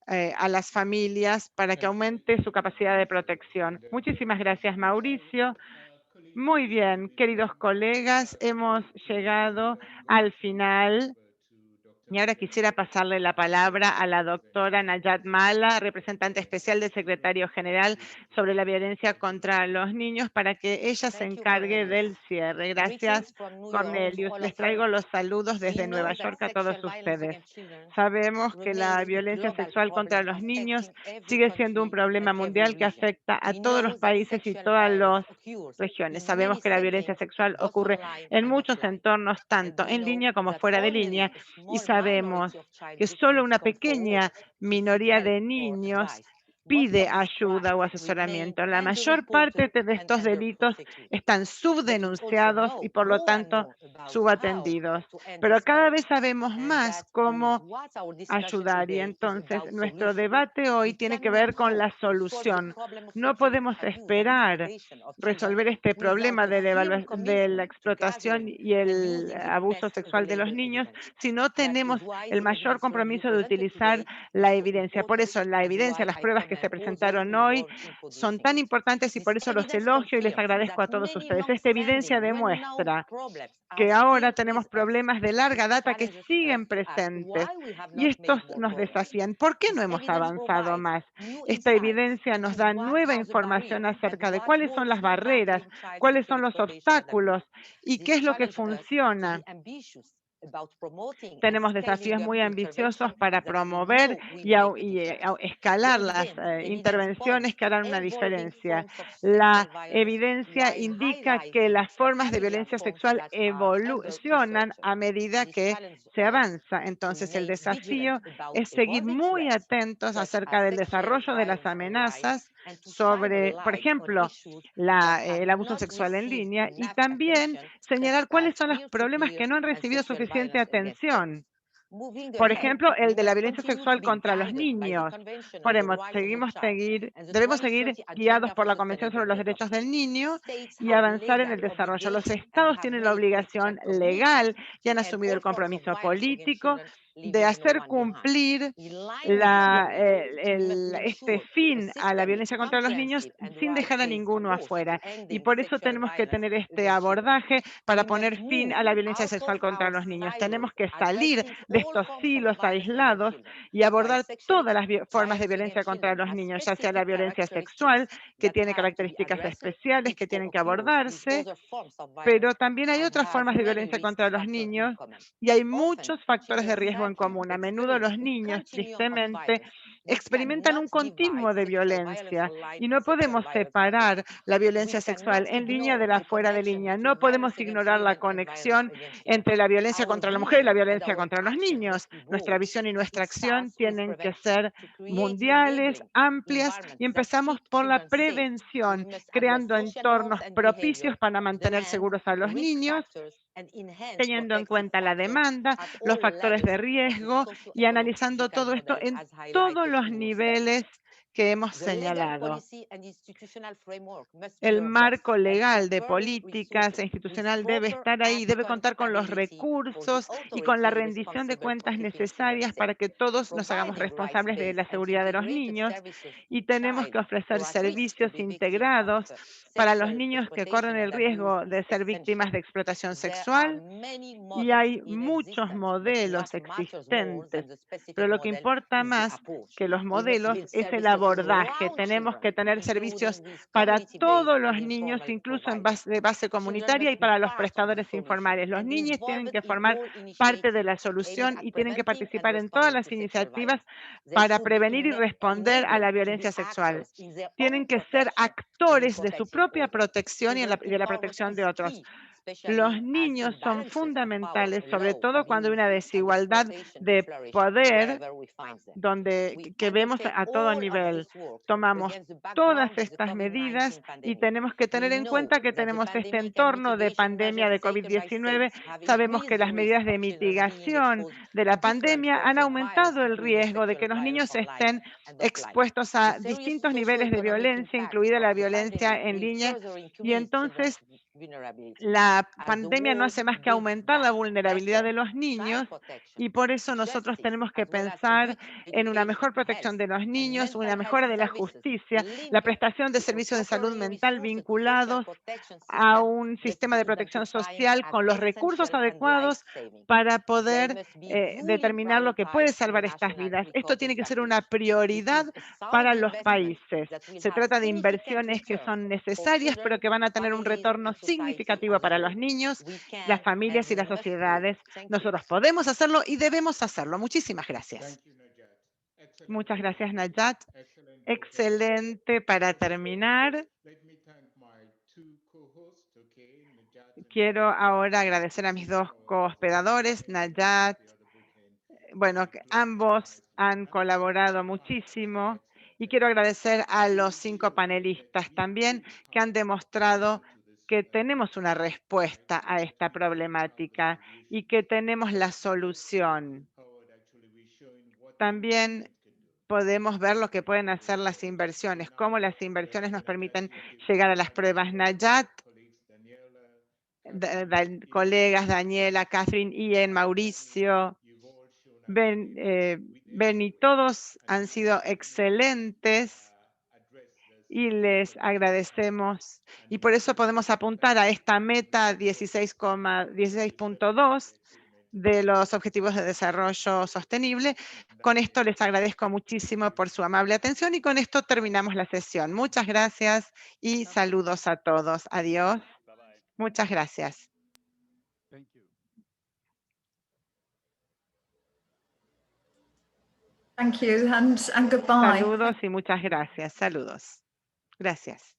a las familias para que aumente su capacidad de protección. Muchísimas gracias, Mauricio. Muy bien, queridos colegas, hemos llegado al final. Y ahora quisiera pasarle la palabra a la doctora Nayat Mala, representante especial del secretario general sobre la violencia contra los niños, para que ella se encargue del cierre. Gracias, Cornelius. Les traigo los saludos desde Nueva York a todos ustedes. Sabemos que la violencia sexual contra los niños sigue siendo un problema mundial que afecta a todos los países y todas las regiones. Sabemos que la violencia sexual ocurre en muchos entornos, tanto en línea como fuera de línea, y sabemos que solo una pequeña minoría de niños pide ayuda o asesoramiento. La mayor parte de estos delitos están subdenunciados y por lo tanto subatendidos. Pero cada vez sabemos más cómo ayudar y entonces nuestro debate hoy tiene que ver con la solución. No podemos esperar resolver este problema de la explotación y el abuso sexual de los niños si no tenemos el mayor compromiso de utilizar la evidencia. Por eso la evidencia, las pruebas que se presentaron hoy son tan importantes y por eso los elogio y les agradezco a todos ustedes. Esta evidencia demuestra que ahora tenemos problemas de larga data que siguen presentes y estos nos desafían. ¿Por qué no hemos avanzado más? Esta evidencia nos da nueva información acerca de cuáles son las barreras, cuáles son los obstáculos y qué es lo que funciona Tenemos desafíos muy ambiciosos para promover y escalar las intervenciones que harán una diferencia. La evidencia indica que las formas de violencia sexual evolucionan a medida que se avanza. Entonces, el desafío es seguir muy atentos acerca del desarrollo de las amenazas sobre, por ejemplo, el abuso sexual en línea, y también señalar cuáles son los problemas que no han recibido suficiente atención. Por ejemplo, el de la violencia sexual contra los niños. Debemos seguir guiados por la Convención sobre los Derechos del Niño y avanzar en el desarrollo. Los estados tienen la obligación legal y han asumido el compromiso político de hacer cumplir este fin a la violencia contra los niños sin dejar a ninguno afuera. Y por eso tenemos que tener este abordaje para poner fin a la violencia sexual contra los niños. Tenemos que salir de estos silos aislados y abordar todas las formas de violencia contra los niños, ya sea la violencia sexual, que tiene características especiales que tienen que abordarse, pero también hay otras formas de violencia contra los niños y hay muchos factores de riesgo en común. A menudo los niños, tristemente, experimentan un continuo de violencia y no podemos separar la violencia sexual en línea de la fuera de línea. No podemos ignorar la conexión entre la violencia contra la mujer y la violencia contra los niños. Nuestra visión y nuestra acción tienen que ser mundiales, amplias, y empezamos por la prevención, creando entornos propicios para mantener seguros a los niños, teniendo en cuenta la demanda, los factores de riesgo y analizando todo esto en todos los niveles que hemos señalado. El marco legal de políticas e institucional debe estar ahí, debe contar con los recursos y con la rendición de cuentas necesarias para que todos nos hagamos responsables de la seguridad de los niños, y tenemos que ofrecer servicios integrados para los niños que corren el riesgo de ser víctimas de explotación sexual. Y hay muchos modelos existentes, pero lo que importa más que los modelos es el abordaje. Tenemos que tener servicios para todos los niños, incluso de base comunitaria, y para los prestadores informales. Los niños tienen que formar parte de la solución y tienen que participar en todas las iniciativas para prevenir y responder a la violencia sexual. Tienen que ser actores de su propia protección y de la protección de otros. Los niños son fundamentales, sobre todo cuando hay una desigualdad de poder que vemos a todo nivel. Tomamos todas estas medidas y tenemos que tener en cuenta que tenemos este entorno de pandemia de COVID-19. Sabemos que las medidas de mitigación de la pandemia han aumentado el riesgo de que los niños estén expuestos a distintos niveles de violencia, incluida la violencia en línea, y entonces la pandemia no hace más que aumentar la vulnerabilidad de los niños, y por eso nosotros tenemos que pensar en una mejor protección de los niños, una mejora de la justicia, la prestación de servicios de salud mental vinculados a un sistema de protección social con los recursos adecuados para poder determinar lo que puede salvar estas vidas. Esto tiene que ser una prioridad para los países. Se trata de inversiones que son necesarias, pero que van a tener un retorno significativo para los niños, las familias y las sociedades. Nosotros podemos hacerlo y debemos hacerlo. Muchísimas gracias. Muchas gracias, Najat. Excelente. Para terminar, quiero ahora agradecer a mis dos cohospedadores, Najat. Bueno, ambos han colaborado muchísimo, y quiero agradecer a los 5 panelistas también, que han demostrado que tenemos una respuesta a esta problemática y que tenemos la solución. También podemos ver lo que pueden hacer las inversiones, cómo las inversiones nos permiten llegar a las pruebas. Najat, colegas Daniela, Catherine, Ian, Mauricio, Ben y todos han sido excelentes y les agradecemos. Y por eso podemos apuntar a esta meta 16.2 de los Objetivos de Desarrollo Sostenible. Con esto les agradezco muchísimo por su amable atención y con esto terminamos la sesión. Muchas gracias y saludos a todos. Adiós. Muchas gracias. Thank you and goodbye. Saludos y muchas gracias. Saludos. Gracias.